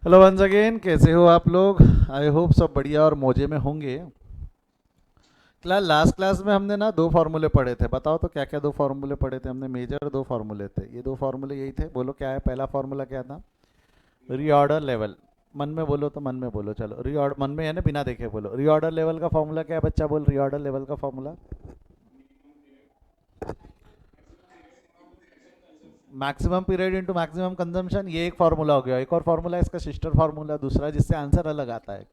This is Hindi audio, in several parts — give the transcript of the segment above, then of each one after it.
हेलो वंस अगेन, कैसे हो आप लोग? आई होप सब बढ़िया और मौजे में होंगे। लास्ट क्लास में हमने ना दो फार्मूले पढ़े थे। बताओ तो क्या क्या दो फार्मूले पढ़े थे हमने? मेजर दो फार्मूले थे। ये दो फार्मूले यही थे। बोलो क्या है? पहला फार्मूला क्या था? Reorder level. मन में बोलो तो मन में बोलो। चलो रीऑर्डर मन में है ना, बिना देखे बोलो। रीऑर्डर लेवल का फार्मूला क्या है बच्चा? बोल रीऑर्डर लेवल का formula. Maximum period into maximum consumption. ये एक फार्मूला हो गया। एक और फार्मूला है इसका सिस्टर फार्मूला दूसरा, जिससे आंसर अलग आता है।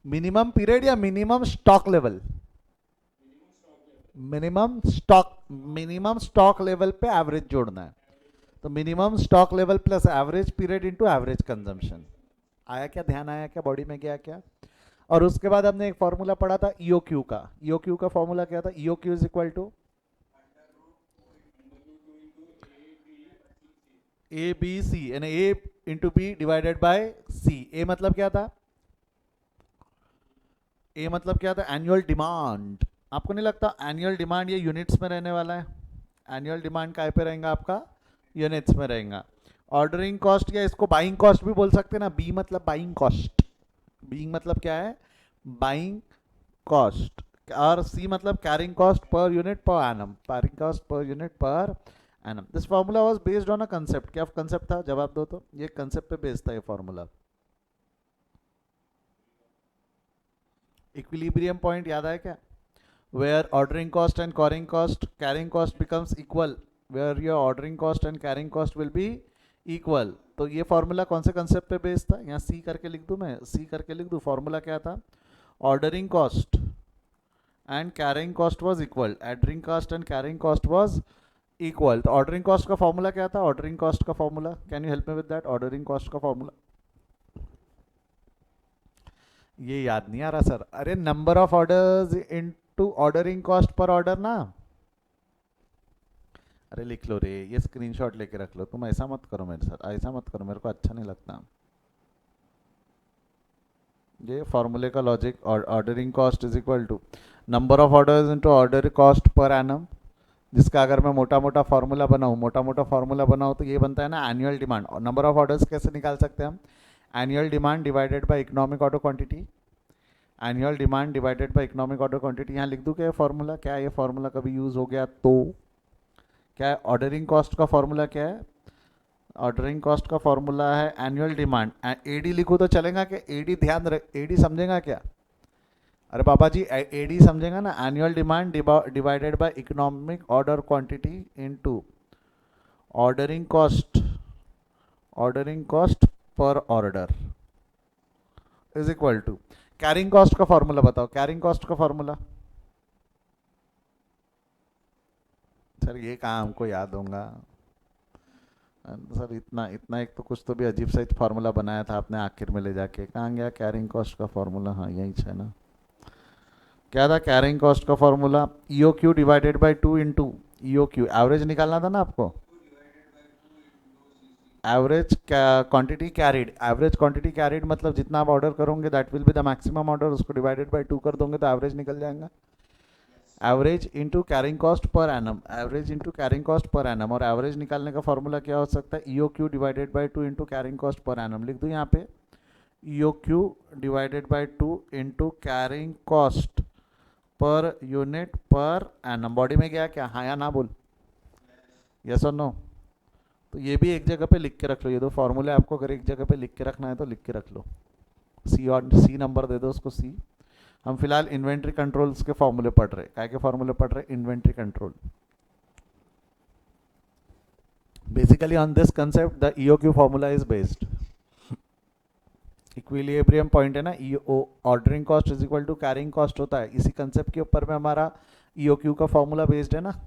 मिनिमम पीरियड या minimum stock level? Minimum stock. Minimum stock level पे एवरेज जोड़ना है। तो minimum stock level plus average period into average consumption. आया क्या? ध्यान आया क्या? बॉडी में गया क्या? और उसके बाद हमने एक फॉर्मूला पढ़ा था ईओक्यू का। ईओक्यू का फॉर्मूला क्या था? EOQ is equal to A B C, यानी A into B divided by C. A मतलब क्या था? ए मतलब क्या था? Annual demand. आपको नहीं लगता एनुअल डिमांड ये यूनिट्स में रहने वाला है? एनुअल डिमांड काय पे रहेगा आपका? यूनिट्स में रहेगा। ऑर्डरिंग कॉस्ट, या इसको बाइंग कॉस्ट भी बोल सकते हैं ना। बी मतलब बाइंग कॉस्ट। बी मतलब क्या है? Buying cost. और सी मतलब carrying cost per unit per annum. Carrying cost per unit per annum. This formula was based on a concept. क्या कंसेप्ट था? जवाब दो तो। ये कंसेप्ट पे बेस्ड था ये फार्मूला। इक्विलिब्रियम पॉइंट याद है क्या? where ordering cost and carrying cost becomes equal, where your ordering cost and carrying cost will be equal। तो ये फॉर्मूला कौन से कंसेप्ट पे बेस्ड था? यहाँ सी करके लिख दूँ, मैं सी करके लिख दूँ। फॉर्मूला क्या था? Ordering cost and carrying cost was equal. Ordering cost and carrying cost was equal. तो ऑर्डरिंग कॉस्ट का फॉर्मूला क्या था? ऑर्डरिंग कॉस्ट का formula, can you help me with that? Ordering cost का फॉर्मूला ये याद नहीं आ रहा सर। अरे number of orders into ordering cost per order ना। अरे लिख लो रे, ये स्क्रीनशॉट लेके रख लो। तुम ऐसा मत करो मेरे साथ, ऐसा मत करो, मेरे को अच्छा नहीं लगता। ये फॉर्मूले का logic, ordering cost is equal to number of orders into order cost per annum. जिसका अगर मैं मोटा मोटा फार्मूला बनाऊँ, मोटा मोटा फार्मूला बनाऊँ तो ये बनता है ना annual demand. Number of orders कैसे निकाल सकते हैं हम? Annual demand divided by economic order quantity. Annual demand divided by economic order quantity. यहाँ लिख दूँ क्या ये फार्मूला? क्या ये फार्मूला कभी यूज़ हो गया तो? क्या है ऑर्डरिंग कॉस्ट का फॉर्मूला? क्या है ऑर्डरिंग कॉस्ट का फॉर्मूला? है एनुअल डिमांड। एडी लिखूँ तो चलेगा क्या? एडी ध्यान रख, एडी समझेगा क्या? अरे बाबा जी, एडी समझेगा ना। Annual demand divided by economic order quantity into ordering cost. Ordering cost per order is equal to carrying cost का फॉर्मूला। बताओ कैरिंग कॉस्ट का फॉर्मूला। सर ये कहाँ हमको याद होगा सर? इतना इतना एक तो कुछ तो भी अजीब सा फार्मूला बनाया था आपने आखिर में ले जाके। कहाँ गया कैरिंग कॉस्ट का फार्मूला? हाँ यही है ना। क्या था कैरिंग कॉस्ट का formula? E O Q divided by two into EOQ. Average निकालना था ना आपको। Average quantity carried. Average quantity carried मतलब जितना आप ऑर्डर करोगे that will be the maximum order. उसको डिवाइडेड बाई टू कर दोगे तो एवरेज निकल जाएगा। Average into carrying cost per annum. Average into carrying cost per annum. और एवरेज निकालने का फॉर्मूला क्या हो सकता है? E O Q divided by two into carrying cost per annum. लिख दूँ यहाँ पे E O Q divided by two into carrying cost per unit per annum. Body में गया क्या? हाँ या ना बोल, यस और नो? तो ये भी एक जगह पे लिख के रख लो। ये दो फॉर्मूले आपको अगर एक जगह पे लिख के रखना है तो लिख के रख लो। सी और सी नंबर दे दो उसको, सी। हम फिलहाल इन्वेंट्री कंट्रोल्स के फॉर्मूले पढ़ रहे। काय के फॉर्मूले पढ़ रहे? Inventory control. Basically on this concept the EOQ formula is based. Equilibrium point है ना, ईओ ordering cost is equal to carrying cost होता है। इसी कंसेप्ट के ऊपर में हमारा ईओक्यू का फॉर्मूला बेस्ड है ना।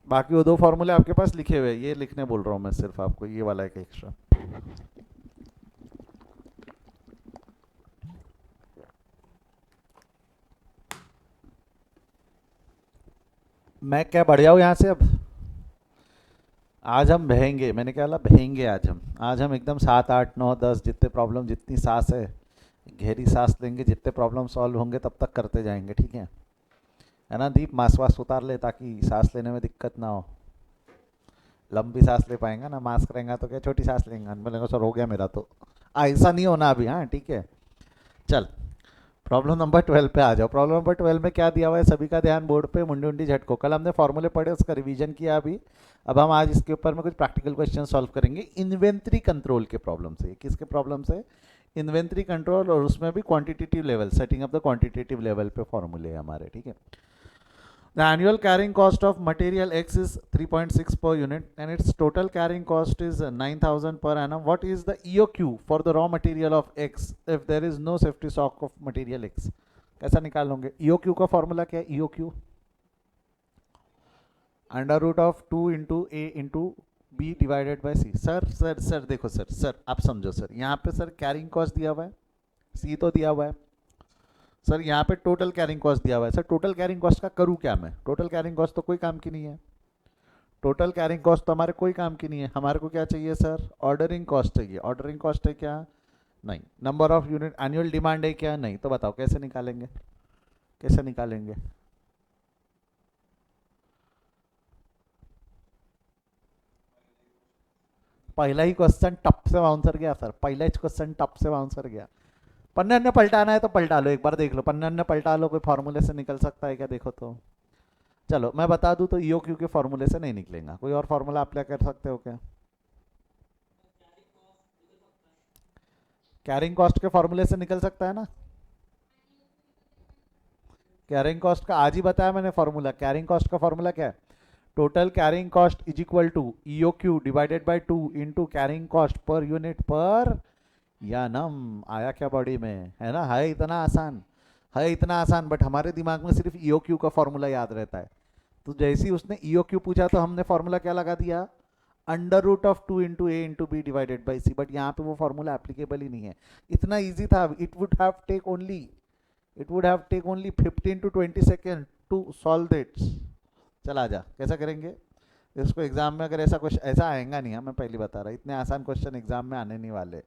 बाकी वो दो फॉर्मूले आपके पास लिखे हुए हैं, ये लिखने बोल रहा हूँ मैं सिर्फ आपको, ये वाला एक एक्स्ट्रा। मैं क्या बढ़ जाऊँ यहाँ से अब? आज हम बहेंगे। मैंने क्या बोला? बहेंगे आज हम। आज हम एकदम 7 8 9 10 जितने प्रॉब्लम जितनी सांस है गहरी सांस लेंगे, जितने प्रॉब्लम सॉल्व होंगे तब तक करते जाएंगे, ठीक है ना दीप? मास्क वास्क उतार ले ताकि सांस लेने में दिक्कत ना हो। लंबी सांस ले पाएंगा ना, मास्क रहेगा तो क्या छोटी सांस लेंगे, बोलेंगे सर हो गया मेरा तो। ऐसा नहीं होना अभी, हाँ ठीक है। चल, प्रॉब्लम नंबर 12 पे आ जाओ। प्रॉब्लम नंबर 12 में क्या दिया हुआ है, सभी का ध्यान बोर्ड पे, मुंडी उंडी झटको। कल हमने फॉर्मूले पढ़े, उसका रिवीजन किया अभी। अब हम आज इसके ऊपर में कुछ प्रैक्टिकल क्वेश्चन सॉल्व करेंगे इन्वेंट्री कंट्रोल के प्रॉब्लम से। किसके प्रॉब्लम से? इन्वेंट्री कंट्रोल, और उसमें भी quantitative level, setting up the quantitative level पे फॉर्मूले हैं हमारे, ठीक है। The annual carrying cost of material X is 3.6 per unit and its total carrying cost is 9,000 per annum. What is the EOQ for the raw material of X if there is no safety stock of material X? कैसा निकालोगे? EOQ का फॉर्मूला क्या है? EOQ under root of 2 into A into B divided by C. Sir देखो सर आप समझो सर, यहाँ पे सर कैरिंग कॉस्ट दिया हुआ है, सी तो दिया हुआ है सर, यहाँ पे टोटल कैरिंग कॉस्ट दिया हुआ है सर। टोटल कैरिंग कॉस्ट का करूँ क्या मैं? टोटल कैरिंग कॉस्ट तो कोई काम की नहीं है। टोटल कैरिंग कॉस्ट तो हमारे कोई काम की नहीं है। हमारे को क्या चाहिए सर? ऑर्डरिंग कॉस्ट चाहिए। ऑर्डरिंग कॉस्ट है क्या? नहीं। Number of unit, annual demand है क्या? नहीं। तो बताओ कैसे निकालेंगे, कैसे निकालेंगे? पहला ही क्वेश्चन टप से बाउंसर गया सर, पहला ही क्वेश्चन टप से बाउंसर गया। पन्ने अन्य पलटाना है तो पलटा लो, एक बार देख लो, पन्ने अन्य पलटा लो, कोई फॉर्मूले से निकल सकता है क्या देखो तो। चलो मैं बता दूं तो ईओ क्यू के फॉर्मूले से नहीं निकलेगा, कोई और फॉर्मूला अप्लाई कर सकते हो क्या? कैरिंग कॉस्ट के फॉर्मूले से निकल सकता है ना? कैरिंग कॉस्ट का आज ही बताया मैंने फॉर्मूला। कैरिंग कॉस्ट का फॉर्मूला क्या है? Total carrying cost is equal to E O Q divided by 2 into carrying cost per unit per या नम। आया क्या बॉडी में? है ना, है इतना आसान, है इतना आसान, बट हमारे दिमाग में सिर्फ ईओ क्यू का फॉर्मूला याद रहता है। तो जैसे ही उसने ईओ क्यू पूछा तो हमने फॉर्मूला क्या लगा दिया? Under root of 2 into A into B divided by C. But यहाँ पे वो फॉर्मूला एप्लीकेबल ही नहीं है। इतना ईजी था। It would have take only 15 to 20 second to solve that. चला जा, कैसा करेंगे इसको एग्जाम में? अगर ऐसा क्वेश्चन ऐसा आएगा नहीं, मैं पहले बता रहा, इतने आसान क्वेश्चन एग्जाम में आने नहीं वाले।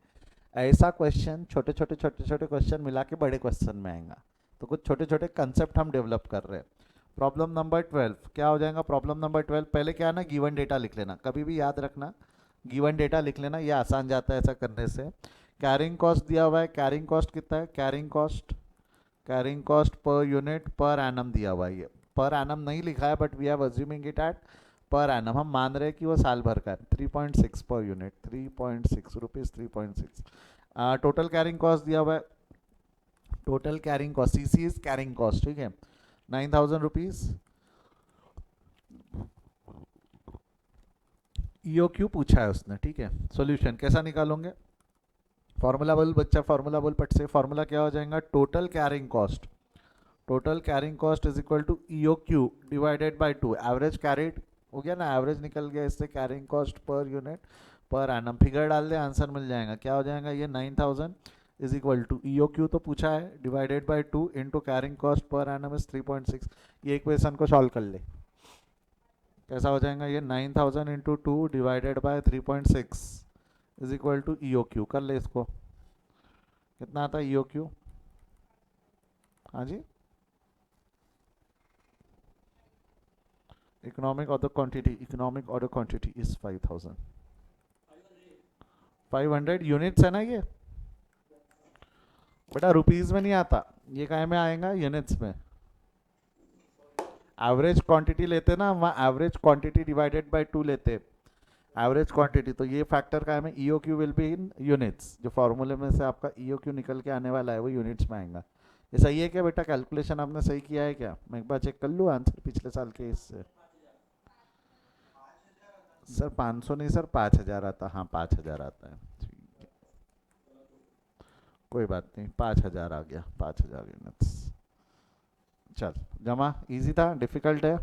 ऐसा क्वेश्चन छोटे छोटे क्वेश्चन मिला के बड़े क्वेश्चन में आएगा। तो कुछ छोटे छोटे कंसेप्ट हम डेवलप कर रहे हैं। प्रॉब्लम नंबर 12 क्या हो जाएगा? प्रॉब्लम नंबर 12 पहले क्या है ना, गिवन डेटा लिख लेना, कभी भी याद रखना गिवन डेटा लिख लेना, ये आसान जाता है ऐसा करने से। कैरिंग कॉस्ट दिया हुआ है, कैरिंग कॉस्ट कितना है? Carrying cost per unit per annum दिया हुआ है। ये पर एनम नहीं लिखा है but we are assuming it at per annum. हम मान रहे हैं कि वो साल भर का है। 3.6 per unit, 3.6 rupees, 3.6। Total carrying cost दिया हुआ है, total carrying cost, C C is carrying cost, ठीक है, 9,000 रुपीज़। ईओ क्यू पूछा है उसने, ठीक है। सॉल्यूशन कैसा निकालोगे? फॉर्मूला बोल बच्चा, फॉर्मूला बोल पट से। फॉर्मूला क्या हो जाएगा? Total carrying cost, total carrying cost is equal to E O Q divided by 2। Average carried हो गया ना, एवरेज निकल गया इससे। Carrying cost per unit per annum, figure डाल दे आंसर मिल जाएगा। क्या हो जाएगा ये? 9,000 is equal to E O Q तो पूछा है divided by 2 into carrying cost per annum is 3.6। ये इक्वेशन को सॉल्व कर ले, कैसा हो जाएगा ये? 9,000 into 2 divided by 3.6 is equal to EO Q. कर ले इसको, कितना आता है ईओ क्यू? हाँ जी, economic order quantity is 5,000। 500 units है ना ये बेटा, रुपीज में नहीं आता, ये काय में आएगा? यूनिट्स में। एवरेज क्वांटिटी लेते ना वहाँ, एवरेज क्वांटिटी डिवाइडेड बाय 2 लेते, एवरेज क्वांटिटी। तो ये फैक्टर का है, E O Q will be in units. जो फॉर्मूले में से आपका ईओ क्यू निकल के आने वाला है वो यूनिट्स में आएगा। ये सही है क्या बेटा? कैलकुलेशन आपने सही किया है क्या? मैं एक बार चेक कर लूँ आंसर पिछले साल के इससे। सर 500 नहीं सर, 5,000 आता। हाँ 5,000 आता है, ठीक है, कोई बात नहीं, 5,000 आ गया, 5,000 यूनिट्स। चल जमा, इजी था डिफिकल्ट है?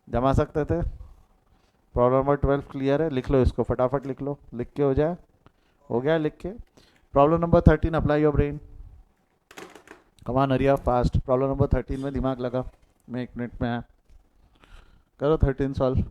जमा सकते थे। प्रॉब्लम नंबर 12 क्लियर है? लिख लो इसको, फटाफट लिख लो, लिख के हो जाए। हो गया लिख के? Problem number 13, apply your brain, come on Hariya fast. Problem number 13 में दिमाग लगा, मैं 1 मिनट में आया, करो 13 सॉल्व।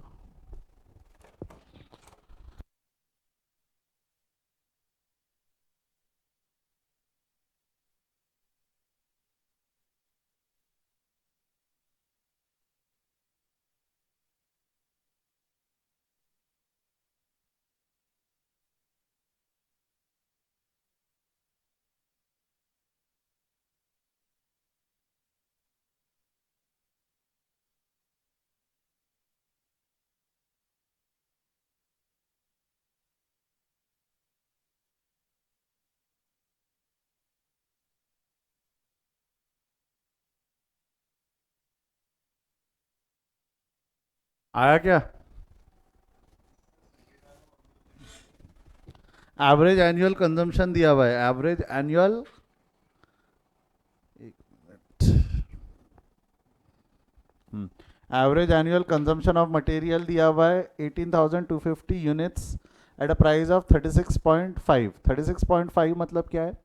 आया क्या? एवरेज एनुअल कंजम्पशन दिया हुआ है, average annual, average annual consumption of material दिया हुआ है 18,250 units at a price of 36.5। 36.5 मतलब क्या है?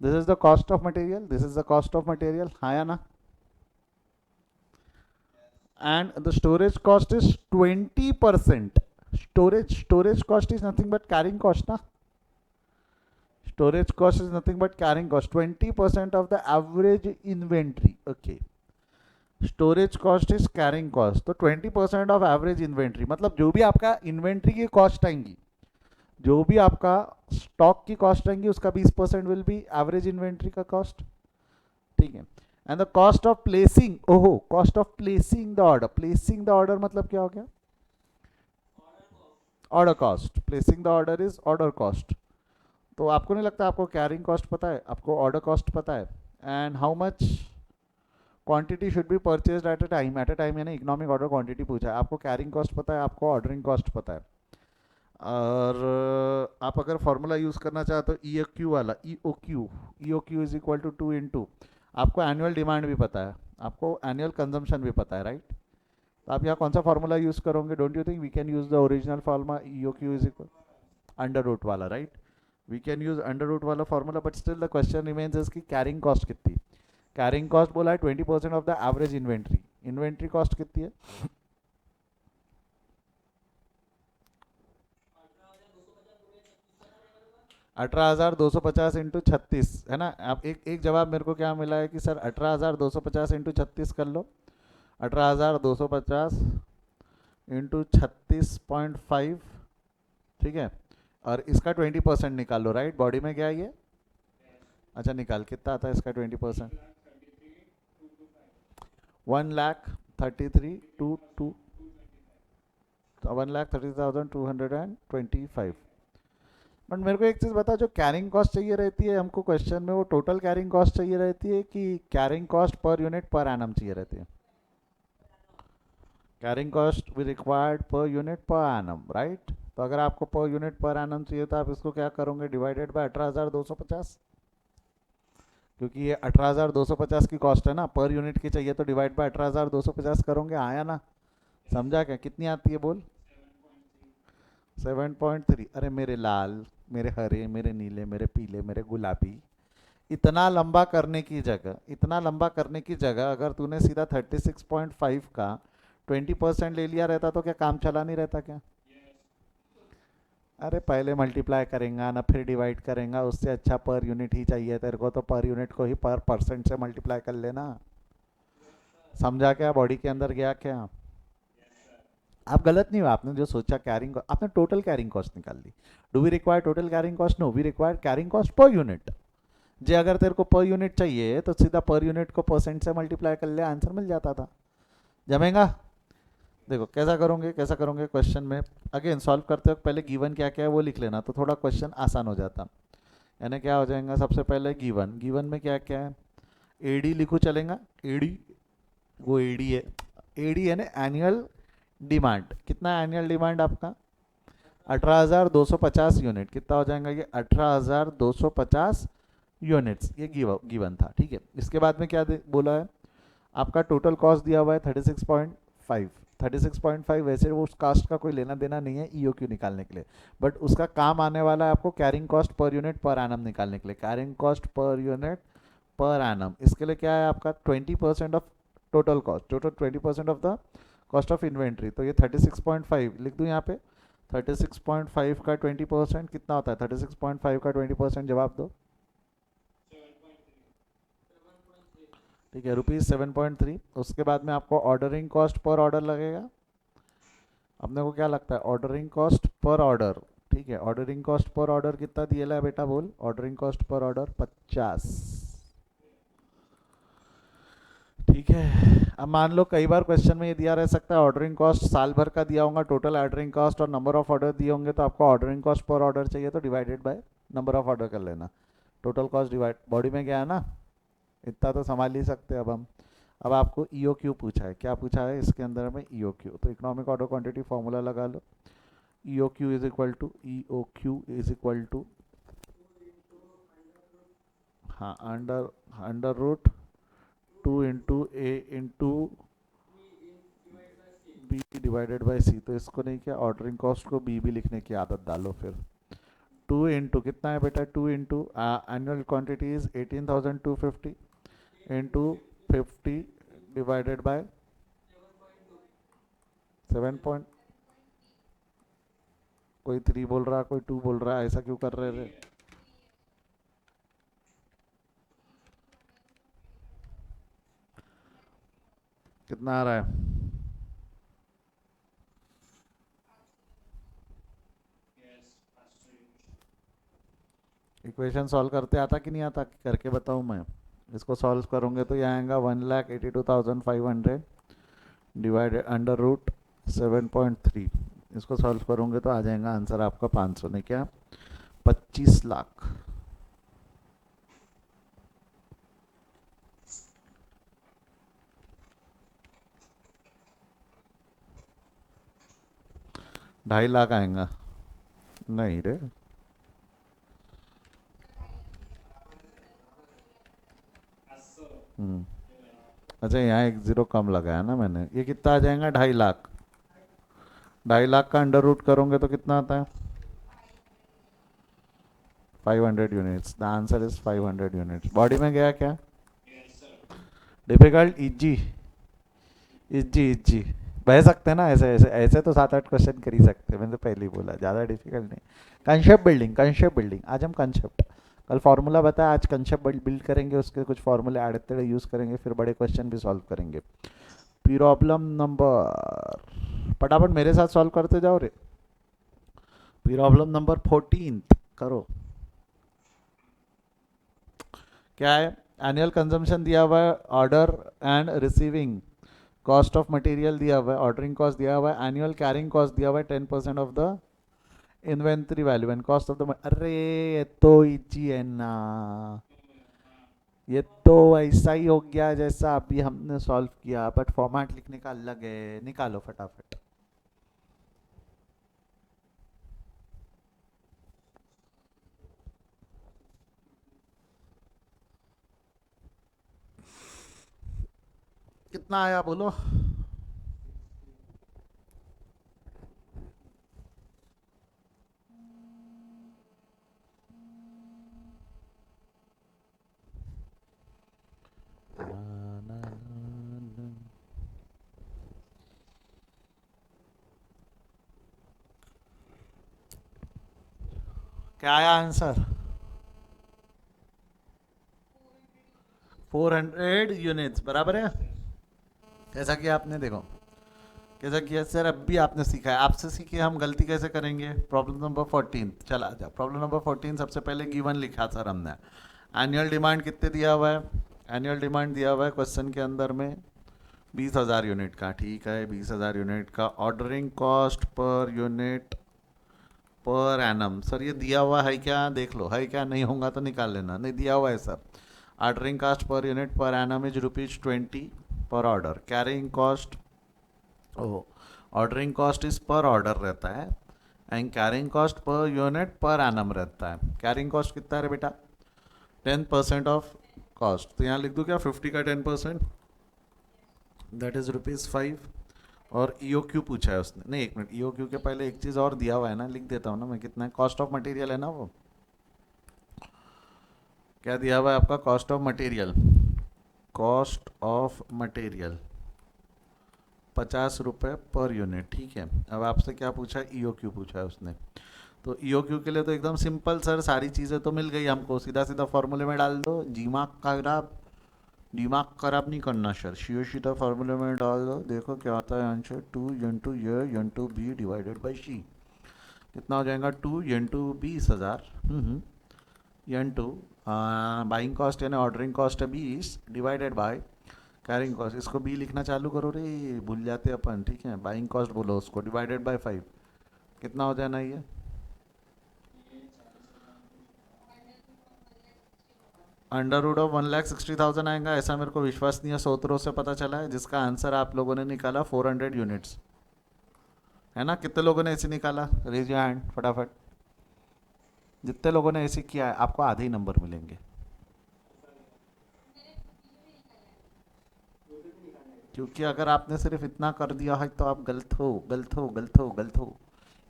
This is the cost of material, this is the cost of material, हाँ या ना? And the storage cost is 20%। Storage cost is nothing but carrying cost ना, storage cost is nothing but carrying cost, 20% of the average inventory, okay। Storage cost is carrying cost, तो 20% ऑफ एवरेज इन्वेंट्री मतलब जो भी आपका इन्वेंट्री की कॉस्ट आएंगी, जो भी आपका स्टॉक की कॉस्ट आएंगी, उसका 20% विल बी एवरेज इन्वेंट्री का कॉस्ट, ठीक है। And the cost of placing, ओहो, cost of placing the order, placing the order मतलब क्या हो गया? Order cost, placing the order is order cost. तो आपको नहीं लगता आपको कैरिंग कॉस्ट पता है, आपको ऑर्डर कॉस्ट पता है, and how much quantity should be purchase at a time यानी इकोनॉमिक ऑर्डर क्वांटिटी पूछा है, आपको कैरिंग कॉस्ट पता है, आपको ऑर्डरिंग कॉस्ट पता है। और आप अगर फॉर्मूला यूज़ करना चाहते हो ई ओ क्यू वाला, E O Q is equal to 2 आपको एनुअल डिमांड भी पता है, आपको एनुअल कंजम्पशन भी पता है, राइट? तो आप यहाँ कौन सा फॉर्मूला यूज़ करोगे? Don't you think we can use the original formula E O Q is equal under root वाला, right? We can use under root वाला formula, but still the question remains is की कैरिंग कॉस्ट कितनी? कैरिंग कॉस्ट बोला है 20% of the average inventory, inventory cost कितनी है? 18,250 इंटू 36 है ना। आप एक जवाब मेरे को क्या मिला है कि सर 18,250 इंटू 36 कर लो, 18,250 इंटू 36.5, ठीक है, और इसका 20% निकाल लो, राइट? बॉडी में क्या है ये? अच्छा निकाल, कितना आता है इसका 20%? 1,33,2 1,30,225। बट मेरे को एक चीज़ बता, जो कैरिंग कॉस्ट चाहिए रहती है हमको क्वेश्चन में, वो टोटल कैरिंग कॉस्ट चाहिए रहती है कि carrying cost per unit per annum चाहिए रहती है? कैरिंग कॉस्ट भी रिक्वायर्ड पर यूनिट पर एनम, राइट? तो अगर आपको पर यूनिट पर एनम चाहिए तो आप इसको क्या करोगे? डिवाइडेड बाय 18,250, क्योंकि ये 18,250 की कॉस्ट है ना, पर यूनिट की चाहिए तो डिवाइड बाय 18,250 करोगे, आया ना? समझा क्या? कितनी आती है बोल? 7.3। अरे मेरे लाल, मेरे हरे, मेरे नीले, मेरे पीले, मेरे गुलाबी, इतना लंबा करने की जगह, इतना लंबा करने की जगह अगर तूने सीधा 36.5 का 20% ले लिया रहता तो क्या काम चला नहीं रहता क्या? अरे पहले मल्टीप्लाई करेंगे ना फिर डिवाइड करेंगे, उससे अच्छा पर यूनिट ही चाहिए तेरे को, तो पर यूनिट को ही पर परसेंट से मल्टीप्लाई कर लेना। समझा क्या? बॉडी के अंदर गया क्या? आप गलत नहीं हो, आपने जो सोचा कैरिंग, आपने टोटल कैरिंग कॉस्ट निकाल ली। Do we require total carrying cost? No, we require carrying cost per unit. जे अगर तेरे को पर यूनिट चाहिए तो सीधा पर यूनिट को परसेंट से मल्टीप्लाई कर ले, आंसर मिल जाता था। जमेगा? देखो कैसा करोगे, कैसा करोगे क्वेश्चन में, अगेन सॉल्व करते वक्त पहले गिवन क्या क्या है वो लिख लेना, तो थोड़ा क्वेश्चन आसान हो जाता। यानी क्या हो जाएगा, सबसे पहले गिवन, गिवन में क्या क्या है, एडी लिखो चलेगा, एडी, वो एडी है, एडी है ना एनुअल डिमांड, कितना एनुअल डिमांड आपका? 18,250 यूनिट, कितना हो जाएगा ये? 18,250 यूनिट्स, ये गिवन था, ठीक है। इसके बाद में क्या बोला है, आपका टोटल कॉस्ट दिया हुआ है 36.5। 36.5 वैसे वो उस कास्ट का कोई लेना देना नहीं है ईओक्यू निकालने के लिए, बट उसका काम आने वाला है आपको carrying cost per unit per annum निकालने के लिए। Carrying cost per unit per annum, इसके लिए क्या है आपका? 20% of total cost, total 20% of the cost of inventory, तो ये 36.5 लिख दूँ यहाँ पे। 36.5 का 20% कितना होता है? 36.5 का 20% जवाब दो। ठीक है, ₹7.3। उसके बाद में आपको ऑर्डरिंग कॉस्ट पर ऑर्डर लगेगा। अपने को क्या लगता है? ऑर्डरिंग कॉस्ट पर ऑर्डर, ठीक है। ऑर्डरिंग कॉस्ट पर ऑर्डर कितना दिया है बेटा? बोल, ऑर्डरिंग कॉस्ट पर ऑर्डर 50, ठीक है। अब मान लो कई बार क्वेश्चन में ये दिया रह सकता है ऑर्डरिंग कॉस्ट साल भर का दिया होगा, टोटल ऑर्डरिंग कॉस्ट और नंबर ऑफ ऑर्डर दिए होंगे, तो आपको ऑर्डरिंग कॉस्ट पर ऑर्डर चाहिए तो divided by number of order कर लेना। टोटल कॉस्ट डिवाइड, बॉडी में क्या है ना, इतना तो संभाल ही सकते हैं अब हम। अब आपको ईओ क्यू पूछा है, क्या पूछा है इसके अंदर में, ईओ क्यू, तो इकोनॉमिक ऑर्डर क्वांटिटी फॉर्मूला लगा लो। E O Q is equal to, EO Q is equal to, हाँ, under under root 2 into A into B divided by C. तो इसको नहीं किया, ऑर्डरिंग कॉस्ट को बी भी लिखने की आदत डालो फिर। 2 इंटू कितना है बेटा, 2 into annual quantity is 18,250 into 50 divided by 7 कोई 3 बोल रहा, कोई 2 बोल रहा है, ऐसा क्यों कर रहे थे? कितना आ रहा है? इक्वेशन सॉल्व करते आता कि नहीं आता, करके बताऊँ मैं? इसको सॉल्व करोगे तो ये आएगा 1,82,500 डिवाइडेड अंडर रूट 7.3। इसको सॉल्व करोगे तो आ जाएगा आंसर आपका 500 नहीं, क्या 25 लाख। ₹2.5 लाख आएगा? नहीं रे। हम्म, अच्छा यहाँ एक जीरो कम लगाया ना मैंने, ये कितना आ जाएगा, 2.5 लाख। 2.5 लाख का अंडर रूट करोगे तो कितना आता है? 500 units. The answer is 500 units. Body में गया क्या? Difficult, easy, easy easy. बह सकते हैं ना, ऐसे ऐसे ऐसे तो 7-8 क्वेश्चन कर ही सकते हैं, मैंने तो पहले ही बोला, ज़्यादा डिफिकल्ट नहीं। कंसेप्ट बिल्डिंग, कंसेप्ट बिल्डिंग, आज हम कंसेप्ट, कल फार्मूला बताया, आज कंसेप्ट बिल्ड करेंगे, उसके कुछ फार्मूले ऐड तेड़े यूज़ करेंगे, फिर बड़े क्वेश्चन भी सॉल्व करेंगे। प्रॉब्लम नंबर, फटाफट मेरे साथ सॉल्व करते जाओ रे। प्रॉब्लम नंबर 14 करो। क्या है? एनुअल कंजम्पशन दिया हुआ है, order and receiving, cost of material दिया हुआ है, ऑर्डरिंग कॉस्ट दिया हुआ है, एनुअल कैरिंग कॉस्ट दिया हुआ है 10% of the inventory value and cost of the, अरे ये तो इजी है ना, ये तो ऐसा ही हो गया जैसा अभी हमने सॉल्व किया, बट फॉर्मेट लिखने का अलग है, निकालो फटाफट। कितना आया बोलो? ना, ना, ना। क्या आया आंसर? 400 यूनिट्स बराबर है। कैसा किया आपने, देखो कैसा किया सर, अब भी आपने सीखा है, आपसे सीखे हम गलती कैसे करेंगे। प्रॉब्लम नंबर 14, चला जा, प्रॉब्लम नंबर 14 सबसे पहले गिवन लिखा सर हमने। एनुअल डिमांड कितने दिया हुआ है? एनुअल डिमांड दिया हुआ है क्वेश्चन के अंदर में 20,000 यूनिट का, ठीक है 20,000 यूनिट का। Ordering cost per unit per annum, sir ये दिया हुआ है क्या, देख लो है क्या, नहीं होगा तो निकाल लेना, नहीं दिया हुआ है sir. Ordering cost per unit per annum is ₹20 per order. Carrying cost, oh, ordering cost is per order रहता है, and carrying cost per unit per annum रहता है। कैरिंग कॉस्ट कितना है बेटा? 10% ऑफ कॉस्ट, तो यहाँ लिख दूँ क्या, 50 का 10%, दैट इज ₹5। और ईओ क्यू पूछा है उसने, नहीं एक मिनट, ईओ क्यू के पहले एक चीज़ और दिया हुआ है ना, लिख देता हूँ ना मैं, कितना है, कॉस्ट ऑफ मटेरियल है ना वो, क्या दिया हुआ है आपका, cost of material, cost of material ₹50 per unit, ठीक है। अब आपसे क्या पूछा है, ईओ क्यू पूछा है उसने, तो ईओ क्यू के लिए तो एकदम सिंपल सर, सारी चीज़ें तो मिल गई हमको, सीधा सीधा फॉर्मूले में डाल दो, दिमाग खराब नहीं करना सर, सीधे सीधा फॉर्मूले में डाल दो, देखो क्या आता है answer, 2 × A × B divided by C. कितना हो जाएगा, 2 × 20,000 इंटू बाइंग कॉस्ट यानी ऑर्डरिंग कॉस्ट है 20 डिवाइडेड बाय कैरिंग कॉस्ट, इसको बी लिखना चालू करो रे, भूल जाते अपन, ठीक है, बाइंग कॉस्ट बोलो उसको, डिवाइडेड बाय 5। कितना हो जाना ये? √1,60,000 आएगा, ऐसा मेरे को विश्वसनीय स्रोतों से पता चला है, जिसका आंसर आप लोगों ने निकाला 400 यूनिट्स, है ना? कितने लोगों ने ऐसे निकाला? रेज योर हैंड फटाफट। जितने लोगों ने ऐसे किया है आपको आधे ही नंबर मिलेंगे, क्योंकि अगर आपने सिर्फ इतना कर दिया है तो आप गलत हो, गलत हो, गलत हो, गलत हो।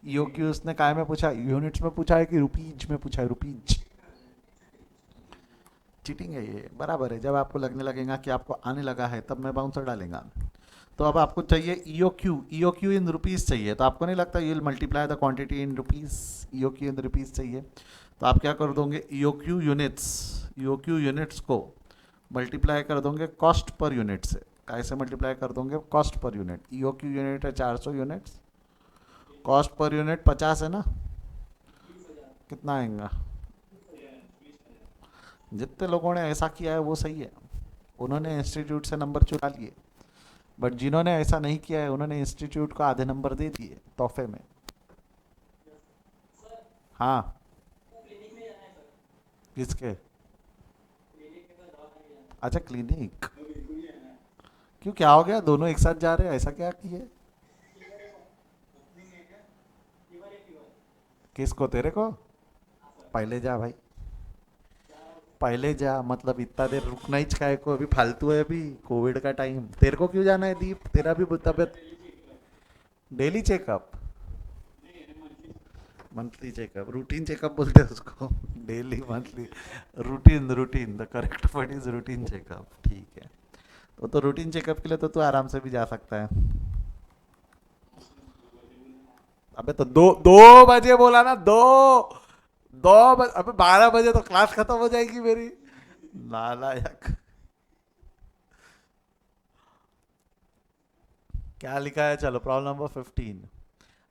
ईओ क्यू उसने काय में पूछा? यूनिट्स में पूछा है कि रुपीज में पूछा है? रुपीज। चीटिंग है ये, बराबर है। जब आपको लगने लगेगा कि आपको आने लगा है तब मैं बाउंसर डालेगा। तो अब आपको चाहिए ईओ क्यू इन रुपीज़ चाहिए, तो आपको नहीं लगता you will multiply the quantity in rupees? EOQ in rupees चाहिए तो आप क्या कर दोगे? ईओ क्यू यूनिट्स को मल्टीप्लाई कर दोगे कॉस्ट पर यूनिट से। कैसे मल्टीप्लाई कर दोगे? Cost per unit. E O Q unit है 400 यूनिट्स, कॉस्ट पर यूनिट 50 है ना? कितना आएगा? जितने लोगों ने ऐसा किया है वो सही है, उन्होंने इंस्टीट्यूट से नंबर चुरा लिए। बट जिन्होंने ऐसा नहीं किया है उन्होंने इंस्टीट्यूट को आधे नंबर दे दिए तोहफे में। हाँ। किसके? अच्छा, क्लिनिक। क्यों, क्या हो गया? दोनों एक साथ जा रहे हैं, ऐसा क्या किए? किसको? तेरे को? पहले जा भाई, पहले जा। मतलब इतना देर रुकना ही चाहे को? अभी फालतू है, अभी कोविड का टाइम। तेरे को क्यों जाना है दीप? तेरा भी तबियत। Daily checkup? Monthly checkup, routine checkup बोलते हैं उसको। Daily, monthly, routine. Routine, the correct word is routine checkup. ठीक है, तो रूटीन चेकअप के लिए तो तू आराम से भी जा सकता है। अबे तो 2 बजे बोला ना, 2 बजे। अबे 12 बजे तो क्लास खत्म हो जाएगी मेरी। नालायक। क्या लिखा है? चलो, problem number 15।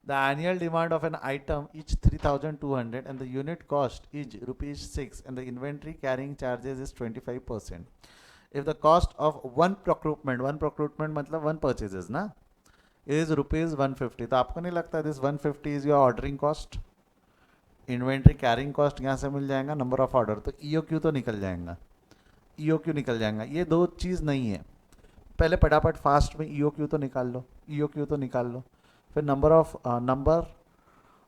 The annual demand of an item each 3,200 and the unit cost is rupees 6 and the inventory carrying charges is 25%. If the cost of one procurement मतलब one purchases ना, is rupees 150, तो आपको नहीं लगता this 150 is your ordering cost? Inventory carrying cost यहाँ से मिल जाएगा, नंबर ऑफ ऑर्डर तो ईओ क्यू तो निकल जाएगा। ईओ क्यू निकल जाएगा, ये दो चीज़ नहीं है। पहले फटाफट फास्ट में ईओ क्यू तो निकाल लो, ईओ क्यू तो निकाल लो। फिर number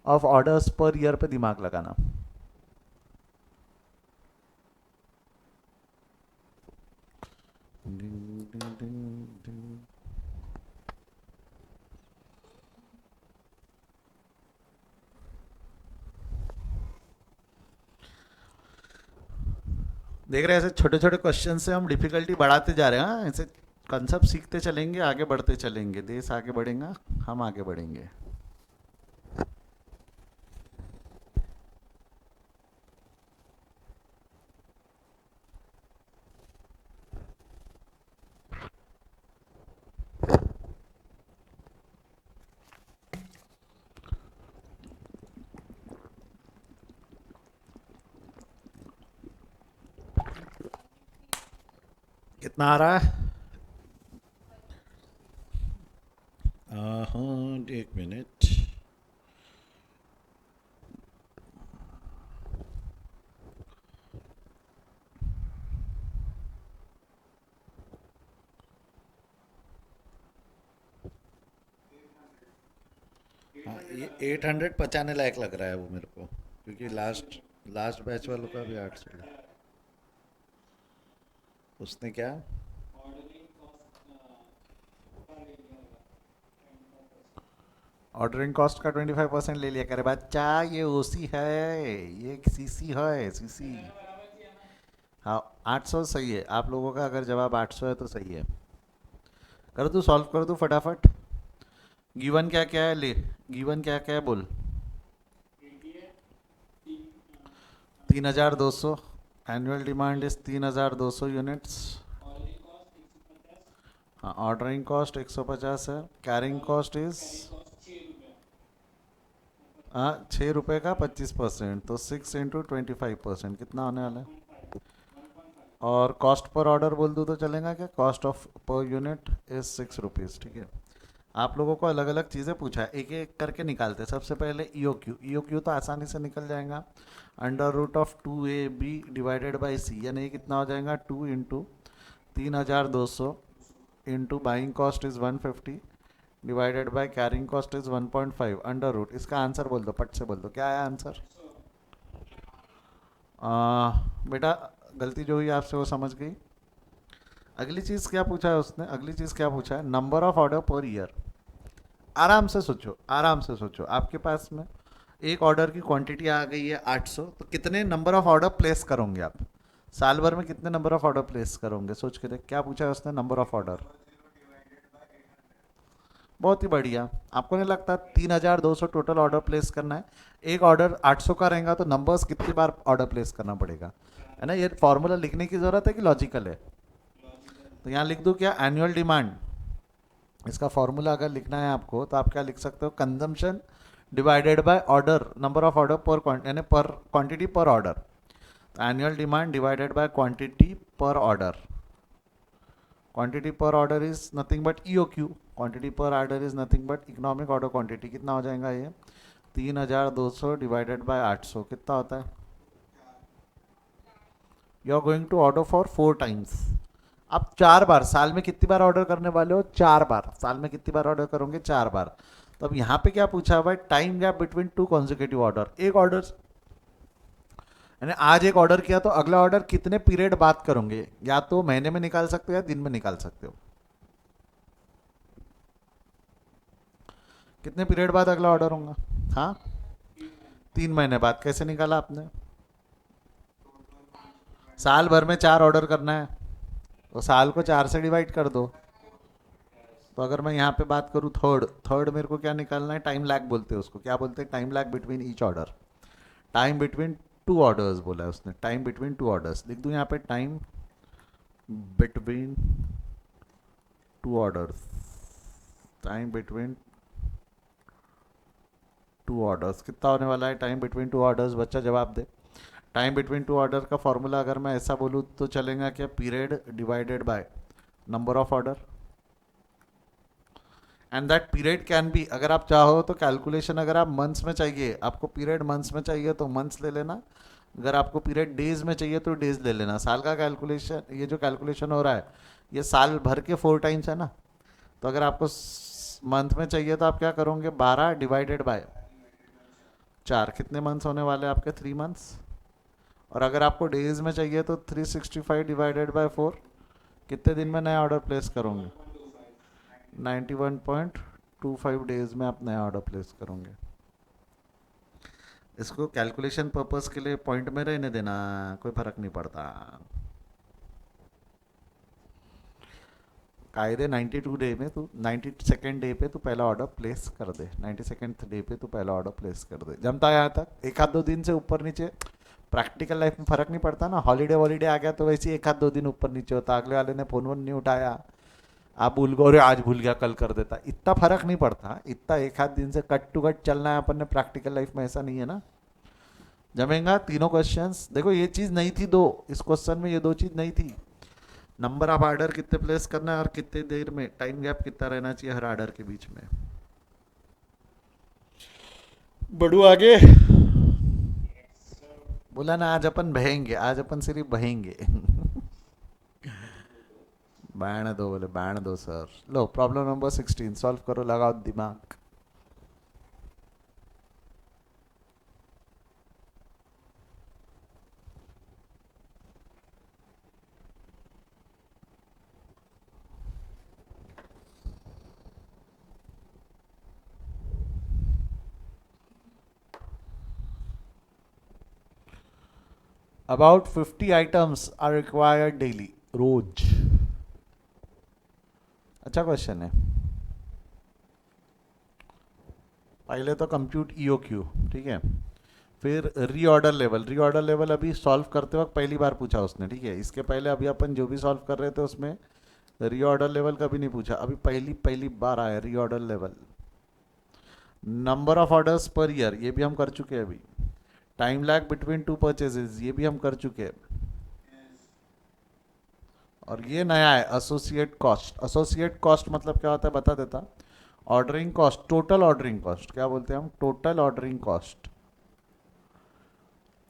of orders per year पे दिमाग लगाना। देख रहे हैं, ऐसे छोटे छोटे क्वेश्चन से हम डिफिकल्टी बढ़ाते जा रहे हैं। हाँ, ऐसे कंसेप्ट सीखते चलेंगे, आगे बढ़ते चलेंगे, देश आगे बढ़ेगा, हम आगे बढ़ेंगे। कितना आ रहा है? हाँ, एक मिनट। हाँ, ये 800 पचाने लायक लग रहा है वो मेरे को, क्योंकि लास्ट लास्ट बैच वालों का भी 800 है। उसने क्या? ऑर्डरिंग कॉस्ट का 25% ले लिया करे बच्चा, ये ओसी है, ये सीसी है, सीसी। हाँ, 800 सही है। आप लोगों का अगर जवाब 800 है तो सही है। कर दूँ, सॉल्व कर दूँ फटाफट? गिवन क्या क्या है ले, गिवन क्या क्या है बोल। 3,200। Annual demand is 3,200 units. हाँ, ऑर्डरिंग कॉस्ट 150 है। कैरिंग कॉस्ट इज, हाँ, 6 रुपये का 25%, तो 6 × 25% कितना होने वाला है? और कॉस्ट पर ऑर्डर बोल दूँ तो चलेगा क्या? Cost of per unit is 6 rupees, ठीक है। आप लोगों को अलग अलग चीज़ें पूछा है, एक एक करके निकालते हैं। सबसे पहले ईओक्यू, ईओक्यू तो आसानी से निकल जाएगा। Under root of 2ab divided by C, यानी ये कितना हो जाएगा 2 into 3200 into buying cost is 150 divided by carrying cost is 1.5 under root. इसका आंसर बोल दो, पट से बोल दो क्या है आंसर। बेटा गलती जो हुई आपसे वो समझ गई। अगली चीज़ क्या पूछा है उसने, अगली चीज़ क्या पूछा है, number of order per year. आराम से सोचो, आराम से सोचो। आपके पास में एक ऑर्डर की क्वांटिटी आ गई है 800, तो कितने नंबर ऑफ ऑर्डर प्लेस करोगे आप साल भर में, कितने नंबर ऑफ ऑर्डर प्लेस करोगे, सोच के देख। क्या पूछा है उसने, नंबर ऑफ ऑर्डर। बहुत ही बढ़िया। आपको नहीं लगता 3200 टोटल ऑर्डर प्लेस करना है, एक ऑर्डर 800 का रहेगा तो नंबर्स कितनी बार ऑर्डर प्लेस करना पड़ेगा, है ना। ये फॉर्मूला लिखने की ज़रूरत है कि लॉजिकल है। तो यहाँ लिख दूँ क्या, एनुअल डिमांड। इसका फॉर्मूला अगर लिखना है आपको तो आप क्या लिख सकते हो, consumption divided by order, number of order per, यानी per quantity per order. Annual demand divided by quantity per order. Quantity per order is nothing but E O Q, quantity per order is nothing but economic order quantity. कितना हो जाएगा ये, 3200 डिवाइडेड बाय 800 कितना होता है। You are going to order for 4 times. आप 4 बार, साल में कितनी बार ऑर्डर करने वाले हो, 4 बार। साल में कितनी बार ऑर्डर करोगे, 4 बार। तो अब यहाँ पे क्या पूछा हुआ है, time gap between 2 consecutive order. एक ऑर्डर यानी आज एक ऑर्डर किया तो अगला ऑर्डर कितने पीरियड बाद करोगे, या तो महीने में निकाल सकते हो या दिन में निकाल सकते हो। कितने पीरियड बाद अगला ऑर्डर होगा, हाँ 3 महीने बाद। कैसे निकाला आपने, साल भर में 4 ऑर्डर करना है तो साल को 4 से डिवाइड कर दो। तो अगर मैं यहाँ पे बात करूँ थर्ड, थर्ड मेरे को क्या निकालना है, टाइम लैग बोलते हैं उसको। क्या बोलते हैं, time lag between each order. Time between 2 orders बोला है उसने, टाइम बिटवीन 2 ऑर्डर्स लिख दूँ यहाँ पे, time between 2 orders, time between 2 orders कितना होने वाला है, टाइम बिटवीन 2 ऑर्डर्स। बच्चा जवाब दे। टाइम बिटवीन 2 ऑर्डर का फॉर्मूला अगर मैं ऐसा बोलूँ तो चलेगा क्या, period divided by number of order. And that period can be, अगर आप चाहो तो कैलकुलेशन, अगर आप मंथ्स में चाहिए, आपको पीरियड मंथ्स में चाहिए तो मंथ्स ले लेना, अगर आपको पीरियड डेज में चाहिए तो डेज ले लेना। साल का कैलकुलेशन, ये जो कैलकुलेशन हो रहा है ये साल भर के 4 टाइम्स है ना। तो अगर आपको मंथ में चाहिए तो आप क्या करोगे, 12 डिवाइडेड बाय 4, कितने मंथ्स होने वाले आपके, 3 मंथ्स। और अगर आपको डेज में चाहिए तो 365 डिवाइडेड बाय 4, कितने दिन में नया ऑर्डर प्लेस करोगे, 91.25 डेज में आप नया ऑर्डर प्लेस करोगे। इसको कैलकुलेशन पर्पस के लिए पॉइंट में रहने देना, कोई फर्क नहीं पड़ता। कायदे 92 डे में तू 92nd डे पे तू पहला ऑर्डर प्लेस कर दे, 92nd डे पे तू पहला ऑर्डर प्लेस कर दे। जमता है यहाँ तक, एक आध 2 दिन से ऊपर नीचे प्रैक्टिकल लाइफ में फर्क नहीं पड़ता ना। हॉलीडे वॉलीडे आ गया तो वैसे ही एक आध 2 दिन ऊपर नीचे होता, अगले वाले ने फोन वोन नहीं उठाया, आप भूल गए, अरे आज भूल गया कल कर देता, इतना फर्क नहीं पड़ता। इतना एक आध दिन से कट टू कट चलना है अपन ने, प्रैक्टिकल लाइफ में ऐसा नहीं है ना। जमेगा तीनों क्वेश्चंस। देखो ये चीज़ नहीं थी दो, इस क्वेश्चन में ये 2 चीज़ नहीं थी। नंबर ऑफ ऑर्डर कितने प्लेस करना है और कितने देर में, टाइम गैप कितना रहना चाहिए हर ऑर्डर के बीच में। बढ़ू आगे। बोला ना आज अपन बहेंगे, आज अपन सिर्फ बहेंगे। बैण दो, बोले बैण दो सर। लो प्रॉब्लम नंबर 16 सॉल्व करो, लगाओ दिमाग। About 50 items are required daily, रोज। अच्छा क्वेश्चन है। पहले तो कंप्यूट ईओक्यू, ठीक है, फिर रीऑर्डर लेवल। रीऑर्डर लेवल अभी सॉल्व करते वक्त पहली बार पूछा उसने, ठीक है। इसके पहले अभी अपन जो भी सॉल्व कर रहे थे उसमें रीऑर्डर लेवल कभी नहीं पूछा, अभी पहली पहली बार आया reorder level. Number of orders per year ये भी हम कर चुके हैं अभी। टाइम लैग बिटवीन 2 परचेजेस ये भी हम कर चुके हैं। और ये नया है एसोसिएट कॉस्ट। एसोसिएट कॉस्ट मतलब क्या होता है बता देता। Ordering cost, total ordering cost क्या बोलते हैं हम, टोटल ऑर्डरिंग कॉस्ट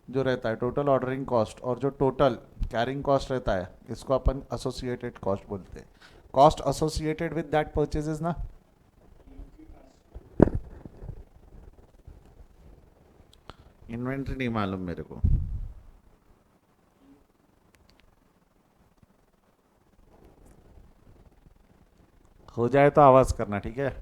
जो रहता है, टोटल ऑर्डरिंग कॉस्ट, और जो टोटल कैरिंग कॉस्ट रहता है इसको अपन एसोसिएटेड कॉस्ट बोलते हैं। Cost associated with that purchases ना। इन्वेंट्री नहीं मालूम मेरे को। हो जाए तो आवाज करना, ठीक है।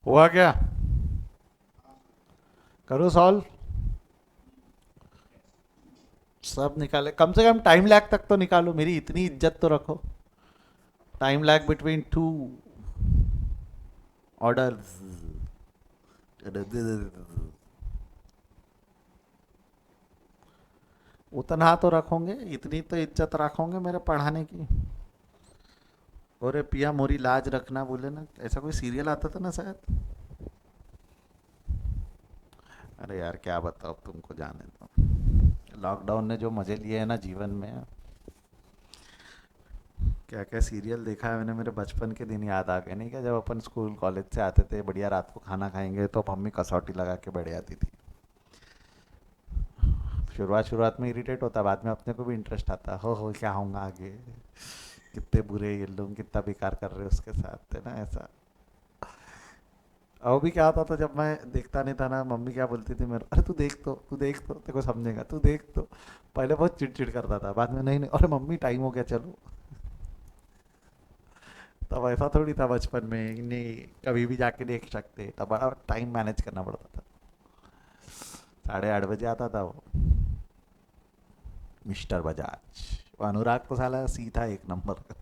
हुआ क्या, करो सॉल्व। सब निकाले, कम से कम टाइम लैग तक तो निकालो, मेरी इतनी इज्जत तो रखो। Time lag between two orders. उतना तो रखोगे, इतनी तो इज्जत रखोगे मेरे पढ़ाने की। और पिया मोरी लाज रखना बोले ना, ऐसा कोई सीरियल आता था ना शायद। अरे यार क्या बताओ, तुमको जाने दो। लॉकडाउन ने जो मजे लिए हैं ना जीवन में, क्या क्या सीरियल देखा है मैंने, मेरे बचपन के दिन याद आ गए। नहीं क्या, जब अपन स्कूल कॉलेज से आते थे, बढ़िया रात को खाना खाएंगे तो मम्मी कसौटी लगा के बैठ जाती थी। शुरुआत शुरुआत में इरिटेट होता, बाद में अपने को भी इंटरेस्ट आता, हो क्या होगा आगे, कितने बुरे ये लोग, कितना बेकार कर रहे हैं उसके साथ, है ना ऐसा। और भी क्या होता था जब मैं देखता नहीं था ना, मम्मी क्या बोलती थी मेरे, अरे तू देख तो, तू देख तो, तेरे को समझेगा, तू देख तो। पहले बहुत चिड़चिड़ करता था, बाद में नहीं नहीं, अरे मम्मी टाइम हो गया चलो। तब ऐसा थोड़ी था बचपन में, नहीं कभी भी जाके देख सकते, तब बड़ा टाइम मैनेज करना पड़ता था। 8:30 बजे आता था वो मिस्टर बजाज। वो अनुराग तो साला सीधा एक नंबर का।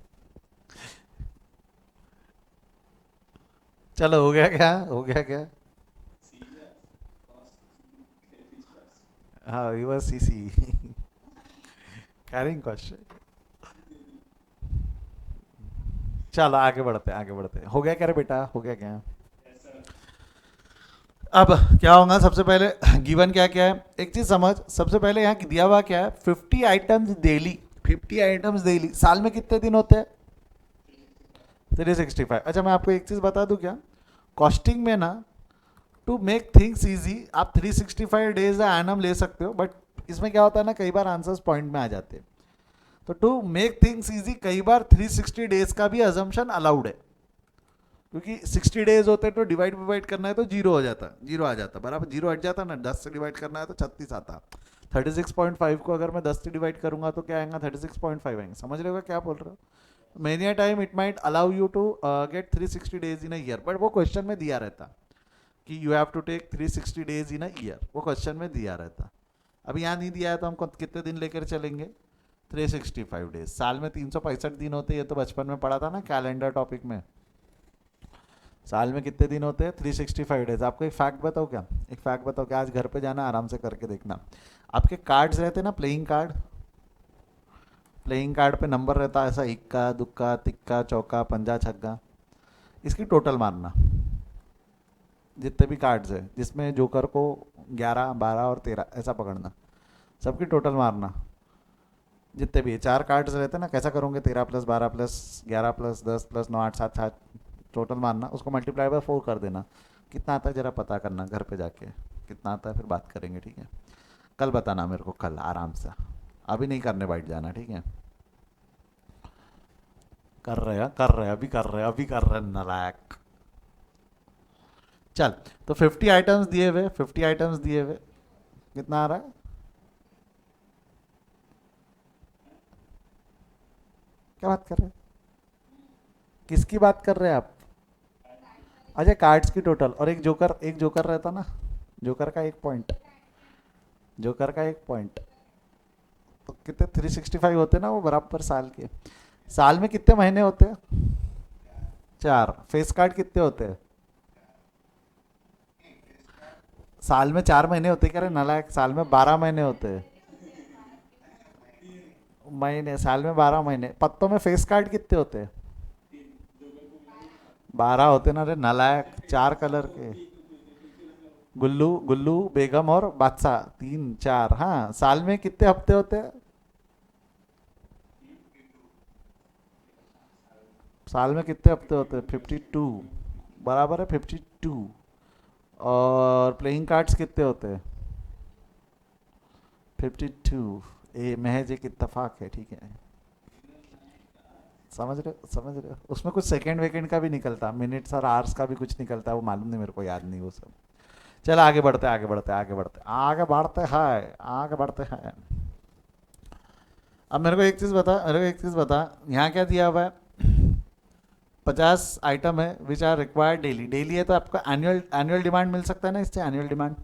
चलो हो गया क्या, हो गया क्या। हाँ ये सी सी। Carrying cost. चलो आगे बढ़ते आगे बढ़ते, हो गया क्या रे बेटा, हो गया क्या। अब क्या होगा सबसे पहले, गिवन क्या क्या है एक चीज समझ। सबसे पहले यहाँ दिया हुआ क्या है, 50 आइटम्स डेली। 50 आइटम्स डेली, साल में कितने दिन होते हैं, 365। अच्छा मैं आपको एक चीज बता दूं क्या, कॉस्टिंग में ना, टू मेक थिंग्स इजी आप 365 डेज एनम ले सकते हो, बट इसमें क्या होता है ना, कई बार आंसर्स पॉइंट में आ जाते हैं। तो टू मेक थिंग्स इजी कई बार 360 डेज का भी अजम्पशन अलाउड है, क्योंकि 60 डेज होते हैं तो डिवाइड करना है तो जीरो हो जाता, जीरो आ जाता, बराबर जीरो हट जाता ना, 10 से डिवाइड करना है तो 36 आता। 36.5 को अगर मैं 10 से डिवाइड करूंगा तो क्या आएगा, 36.5 आएंगे। समझ रहे हो क्या बोल रहे हो। Many a time it might allow you to get 360 days in a year, but वो क्वेश्चन में दिया रहता कि you have to take 360 days in a year, वो क्वेश्चन में दिया रहता। अभी यहाँ नहीं दिया है तो हमको कितने दिन लेकर चलेंगे, 365 डेज। साल में 365 दिन होते हैं, ये तो बचपन में पढ़ा था ना कैलेंडर टॉपिक में। साल में कितने दिन होते हैं, 365 डेज। आपको एक फैक्ट बताओ क्या, एक फैक्ट बताओ क्या, आज घर पे जाना आराम से करके देखना। आपके कार्ड्स रहते हैं ना, प्लेइंग कार्ड, प्लेइंग कार्ड पे नंबर रहता है ऐसा, इक्का दुक्का तिक्का चौका पंजा छक्का, इसकी टोटल मारना। जितने भी कार्ड्स है जिसमें जोकर को 11 12 और 13 ऐसा पकड़ना, सबकी टोटल मारना। जितने भी 4 कार्ड्स रहते हैं ना, कैसा करोगे, 13 plus 12 plus 11 plus 10 plus 9 8 7 7 total मारना, उसको मल्टीप्लाई बाय 4 कर देना। कितना आता है जरा पता करना घर पे जाके, कितना आता है फिर बात करेंगे, ठीक है। कल बताना मेरे को, कल आराम से, अभी नहीं करने बैठ जाना, ठीक है। कर रहे हैं कर रहे हैं अभी कर रहे हैं अभी कर रहे हैं नालायक। चल, तो 50 आइटम्स दिए हुए, 50 आइटम्स दिए हुए, कितना आ रहा है, क्या बात कर रहे हैं, किसकी बात कर रहे हैं आप। अच्छा, कार्ड्स की टोटल, और एक जोकर रहता ना, जोकर का एक पॉइंट, जोकर का एक पॉइंट, तो कितने 365 होते ना वो बराबर साल के। साल में कितने महीने होते हैं, 4। फेस कार्ड कितने होते हैं, साल में 4 महीने होते हैं, कह रहे नालायक, साल में 12 महीने होते हैं। महीने, साल में 12 महीने, पत्तों में फेस कार्ड कितने होते हैं, 12 होते ना रे नालायक, 4 कलर के। गुल्लू गुल्लू बेगम और बादशाह, 3 4, हाँ। साल में कितने हफ्ते होते हैं, साल में कितने हफ्ते होते हैं, 52, बराबर है 52। और प्लेइंग कार्ड्स कितने होते हैं, 52। ये महज एक इत्तेफाक है, ठीक है। समझ रहे हो, समझ रहे हो, उसमें कुछ सेकंड वेकेंड का भी निकलता, मिनट्स और आवर्स का भी कुछ निकलता है, वो मालूम नहीं मेरे को, याद नहीं वो सब। चल आगे बढ़ते आगे बढ़ते आगे बढ़ते आगे बढ़ते हैं, आगे बढ़ते हैं। अब मेरे को एक चीज़ बता, मेरे को एक चीज़ बता, यहाँ क्या दिया हुआ है, 50 आइटम है which are required daily. Daily है तो आपका एनुअल एनुअल डिमांड मिल सकता है ना इससे, annual demand.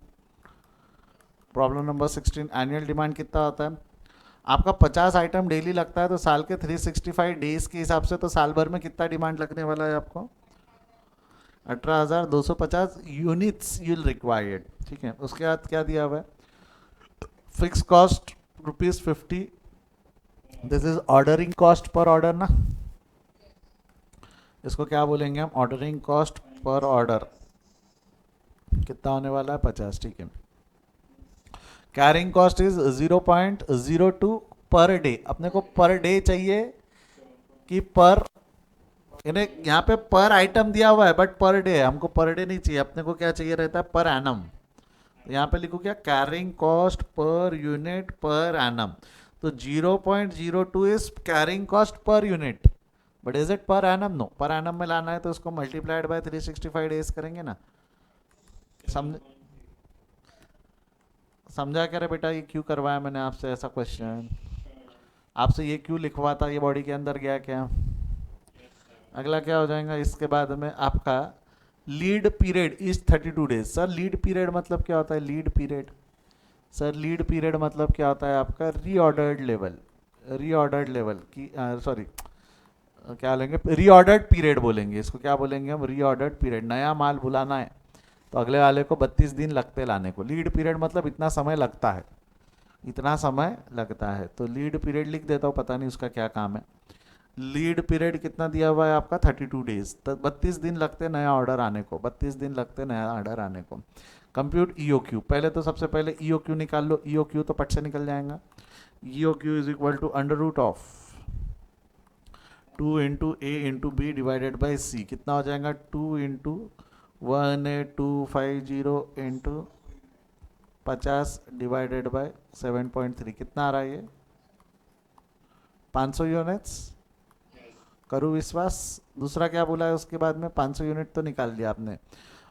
Problem number 16, annual demand कितना होता है आपका, 50 आइटम डेली लगता है, तो साल के 365 डेज के हिसाब से तो साल भर में कितना डिमांड लगने वाला है आपको, 18,250 यूनिट्स यूल रिक्वायर्ड, ठीक है। उसके बाद क्या दिया हुआ है, fix cost ₹50, this is ordering cost per order ना, इसको क्या बोलेंगे हम, ऑर्डरिंग कॉस्ट पर ऑर्डर। कितना होने वाला है, 50, ठीक है। Carrying cost is 0.02 per day. अपने को पर डे चाहिए कि पर, यानी यहाँ पे पर आइटम दिया हुआ है बट पर डे है, हमको पर डे नहीं चाहिए, अपने को क्या चाहिए रहता है, पर एनम। तो यहाँ पे लिखो क्या, carrying cost per unit per annum. तो 0.02 is carrying cost per unit, but is it per annum, no. Per annum में लाना है तो उसको मल्टीप्लाइड बाय 365 डेज करेंगे ना। समझ, समझा क्या रे बेटा, ये क्यों करवाया मैंने आपसे ऐसा क्वेश्चन, आपसे ये क्यों लिखवाता, ये बॉडी के अंदर गया क्या। अगला क्या हो जाएगा इसके बाद में आपका, lead period is 32 days. Sir lead period मतलब क्या होता है, lead period, sir lead period मतलब क्या होता है आपका, रीऑर्डर्ड लेवल, रीऑर्डर्ड लेवल की, सॉरी क्या लेंगे, रीऑर्डर्ड पीरियड बोलेंगे इसको, क्या बोलेंगे हम, रीऑर्डर्ड पीरियड। नया माल बुलाना है तो अगले वाले को 32 दिन लगते लाने को, लीड पीरियड मतलब इतना समय लगता है, इतना समय लगता है। तो लीड पीरियड लिख देता हूँ, पता नहीं उसका क्या काम है। लीड पीरियड कितना दिया हुआ है आपका, 32 डेज, तो 32 दिन लगते नया ऑर्डर आने को, 32 दिन लगते नया ऑर्डर आने को। कंप्यूट ईओ क्यू, पहले तो सबसे पहले ईओ क्यू निकाल लो, ईओ क्यू तो पट से निकल जाएगा। EO Q is equal to under root of 2 into A into B divided by C, कितना हो जाएगा, 2 इंटू 18250 इंटू 50 डिवाइडेड बाय 7.3 कितना आ रहा है ये? 500 यूनिट्स। करूँ विश्वास? दूसरा क्या बोला है उसके बाद में? 500 यूनिट तो निकाल दिया आपने।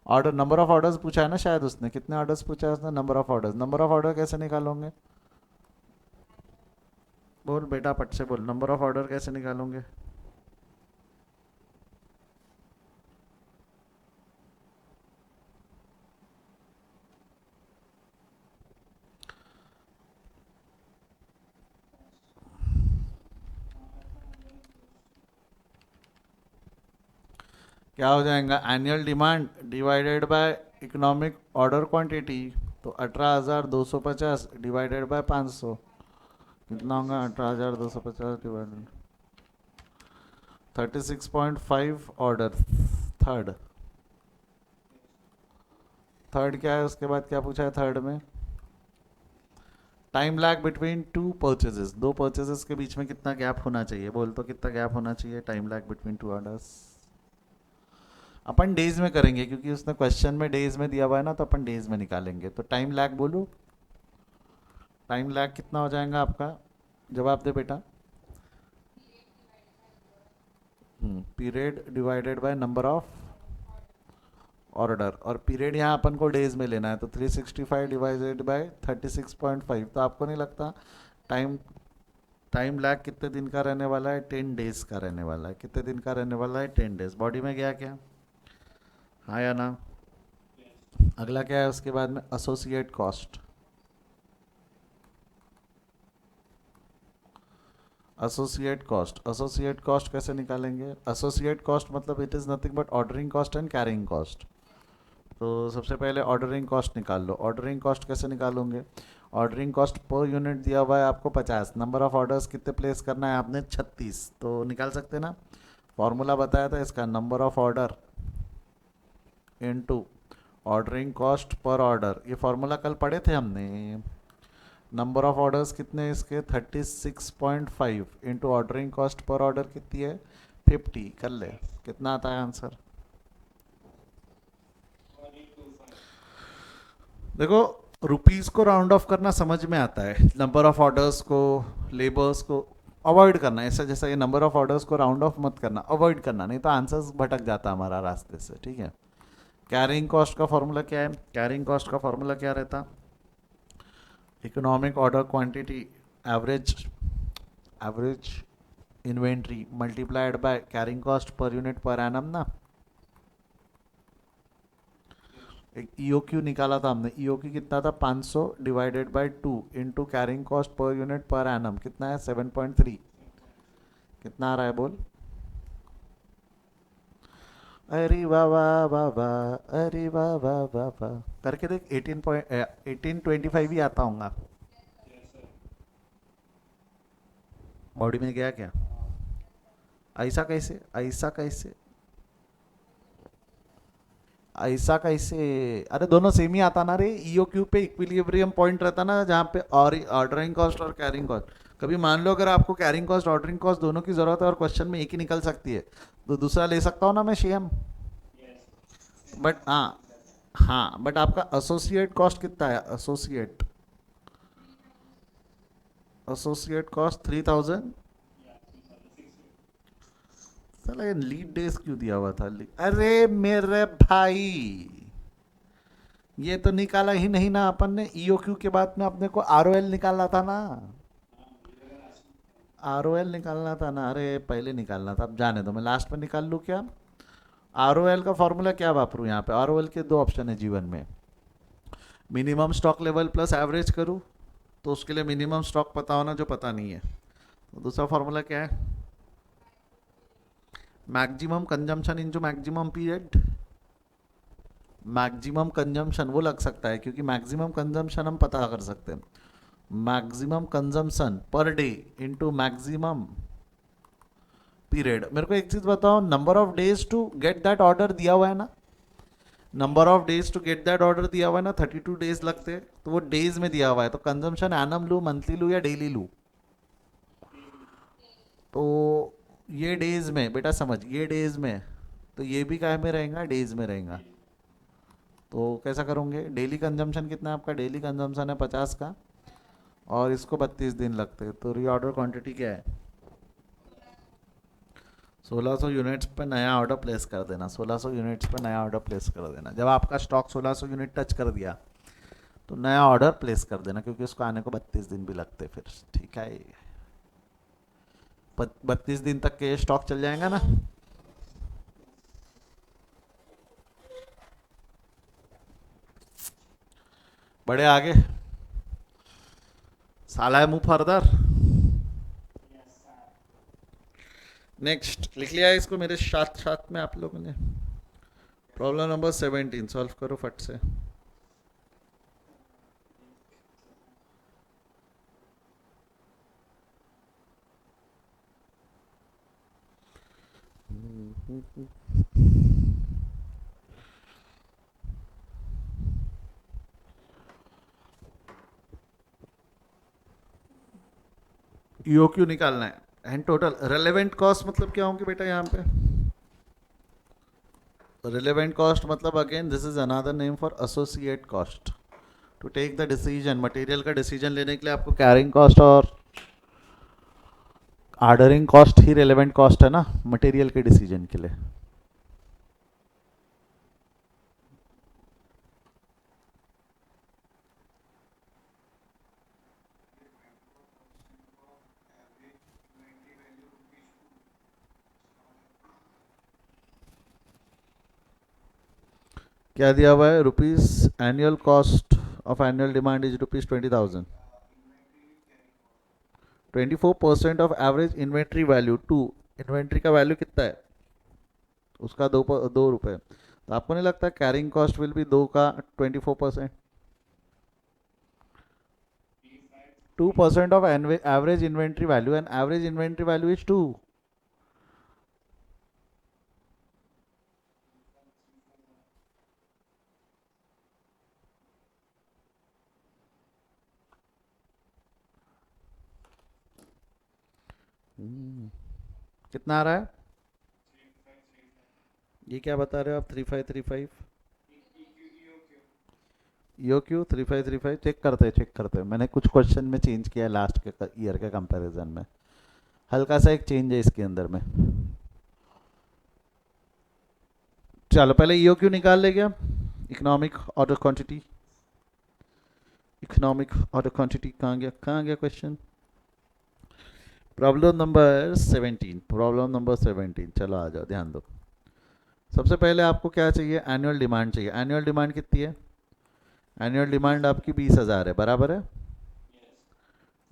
ऑर्डर, नंबर ऑफ ऑर्डर्स पूछा है ना शायद उसने, कितने ऑर्डर्स पूछा है उसने? Number of orders. Number of order कैसे निकालोगे? बोल बेटा, पट से बोल, नंबर ऑफ ऑर्डर कैसे निकालोगे? क्या हो जाएगा? Annual demand divided by economic order quantity. तो 18,250 डिवाइडेड बाय 500 कितना होगा? 18,250 डिवाइडेड 36.5 ऑर्डर। थर्ड, थर्ड क्या है उसके बाद? क्या पूछा है थर्ड में? Time lag between to purchases, दो परचेजेस के बीच में कितना गैप होना चाहिए? बोल तो कितना गैप होना चाहिए time lag between two orders? अपन डेज में करेंगे क्योंकि उसने क्वेश्चन में डेज में दिया हुआ है ना, तो अपन डेज में निकालेंगे। तो टाइम लैग बोलूँ? टाइम लैग कितना हो जाएगा आपका? जवाब दे बेटा। Period divided by number of order, और पीरियड यहाँ अपन को डेज में लेना है, तो 365 डिवाइडेड बाय 36.5। तो आपको नहीं लगता टाइम टाइम लैग कितने दिन का रहने वाला है? 10 डेज का रहने वाला है। कितने दिन का रहने वाला है? 10 डेज। बॉडी में गया क्या? हाँ या ना? अगला क्या है उसके बाद में? Associate cost. Associate cost, associate cost कैसे निकालेंगे? एसोसिएट कॉस्ट मतलब it is nothing but ordering cost and carrying cost. तो सबसे पहले ऑर्डरिंग कॉस्ट निकाल लो। ऑर्डरिंग कॉस्ट कैसे निकालोगे? ऑर्डरिंग कॉस्ट पर यूनिट दिया हुआ है आपको 50, नंबर ऑफ ऑर्डर्स कितने प्लेस करना है आपने? 36, तो निकाल सकते ना? फॉर्मूला बताया था इसका, number of order into ordering cost per order. ये फॉर्मूला कल पढ़े थे हमने। नंबर ऑफ ऑर्डर्स कितने इसके? 36.5 into ordering cost per order कितनी है? 50। कर ले, कितना आता है आंसर? देखो, रुपीस को राउंड ऑफ करना समझ में आता है, नंबर ऑफ ऑर्डर्स को, लेबर्स को अवॉइड करना। ऐसा जैसा ये नंबर ऑफ ऑर्डर्स को राउंड ऑफ मत करना, अवॉइड करना, नहीं तो आंसर्स भटक जाता हमारा रास्ते से, ठीक है। कैरिंग कॉस्ट का फॉर्मूला क्या है? कैरिंग कॉस्ट का फॉर्मूला क्या रहता? Economic order quantity average, average inventory multiplied by carrying cost per unit per annum ना। एक ईओक्यू निकाला था हमने, ईओक्यू कितना था? 500 divided by 2 into carrying cost per unit per annum कितना है? 7.3। कितना आ रहा है बोल? अरे वाह वाह वाह वाह, अरे वाह वाह वाह वाह, करके देख। 18.25 ही आता होगा। बॉडी में गया क्या? ऐसा कैसे? ऐसा कैसे? ऐसा कैसे? अरे दोनों सेम ही आता ना रे। ईओक्यू पे इक्विलिब्रियम पॉइंट रहता ना, जहाँ पे और ऑर्डरिंग कॉस्ट और कैरिंग कॉस्ट। कभी मान लो अगर आपको कैरिंग कॉस्ट ऑर्डरिंग कॉस्ट दोनों की जरूरत है और क्वेश्चन में एक ही निकल सकती है, तो दूसरा ले सकता हूँ ना मैं, शेम। बट हाँ, हाँ बट आपका एसोसिएट कॉस्ट कितना है? Associate, associate cost 3000। साला ये लीड डेज क्यों दिया हुआ था? अरे मेरे भाई, ये तो निकाला ही नहीं ना अपन ने। ईओक्यू के बाद में अपने को आरओएल निकालना था ना। आरओएल निकालना था ना। अरे पहले निकालना था, अब जाने दो, मैं लास्ट में निकाल लूँ क्या? आरओएल का फॉर्मूला क्या वापरूँ यहाँ पे? आरओएल के दो ऑप्शन है जीवन में, minimum stock level plus average करूँ, तो उसके लिए मिनिमम स्टॉक पता होना जो पता नहीं है। तो दूसरा फॉर्मूला क्या है? Maximum consumption into maximum period. Maximum consumption वो लग सकता है क्योंकि मैक्सिमम कंजम्पशन हम पता कर सकते हैं। Maximum consumption per day into maximum period. मेरे को एक चीज बताओ, number of days to get that order दिया हुआ है ना, number of days to get that order दिया हुआ है ना, 32 डेज लगते हैं, तो वो डेज में दिया हुआ है, तो कंजम्पशन एनम लू, मंथली लू या डेली लू? तो ये डेज में बेटा, समझ, ये डेज में, तो ये भी काय में रहेगा? डेज में रहेगा। तो कैसा करोगे, डेली कंजम्पशन कितना है आपका, डेली कंजम्पशन है 50 का और इसको 32 दिन लगते हैं, तो रीऑर्डर क्वांटिटी क्या है 1600 यूनिट्स पे नया ऑर्डर प्लेस कर देना, 1600 यूनिट्स पे नया ऑर्डर प्लेस कर देना। जब आपका स्टॉक 1600 यूनिट टच कर दिया तो नया ऑर्डर प्लेस कर देना, क्योंकि उसको आने को 32 दिन भी लगते फिर, ठीक है। 32 दिन तक के स्टॉक चल जाएगा ना। बड़े आगे, साला मूव फर्दर। नेक्स्ट लिख लिया है इसको मेरे साथ साथ में आप लोगों ने। प्रॉब्लम नंबर 17 सॉल्व करो फट से। ईओ क्यू निकालना है एंड टोटल रेलेवेंट कॉस्ट मतलब क्या होंगे बेटा यहाँ पे, रिलेवेंट कॉस्ट मतलब again this is another name for associate cost. To take the decision, material का डिसीजन लेने के लिए आपको कैरिंग कॉस्ट और ऑर्डरिंग कॉस्ट ही रिलेवेंट कॉस्ट है ना मटेरियल के डिसीजन के लिए। क्या दिया हुआ है, rupees annual cost of annual demand is rupees 20,000। 24% of average inventory value to, inventory का वैल्यू कितना है उसका 2 रुपये, तो आपको नहीं लगता कैरिंग कॉस्ट विल बी 2 का 24%। 2% of average inventory value and average inventory value is 2। कितना आ रहा है, ये क्या बता रहे हो आप, 3535 यो क्यू 3535 चेक करते हैं मैंने कुछ क्वेश्चन में चेंज किया लास्ट के ईयर के कंपैरिजन में, हल्का सा एक चेंज है इसके अंदर में। चलो पहले ईओ क्यू निकाल ले गया, economic order quantity, economic order quantity कहाँ गया question. Problem number 17, problem number 17, चलो आ जाओ ध्यान दो। सबसे पहले आपको क्या चाहिए, एनुअल डिमांड चाहिए। एनुअल डिमांड कितनी है, एनुअल डिमांड आपकी 20,000 है, बराबर है।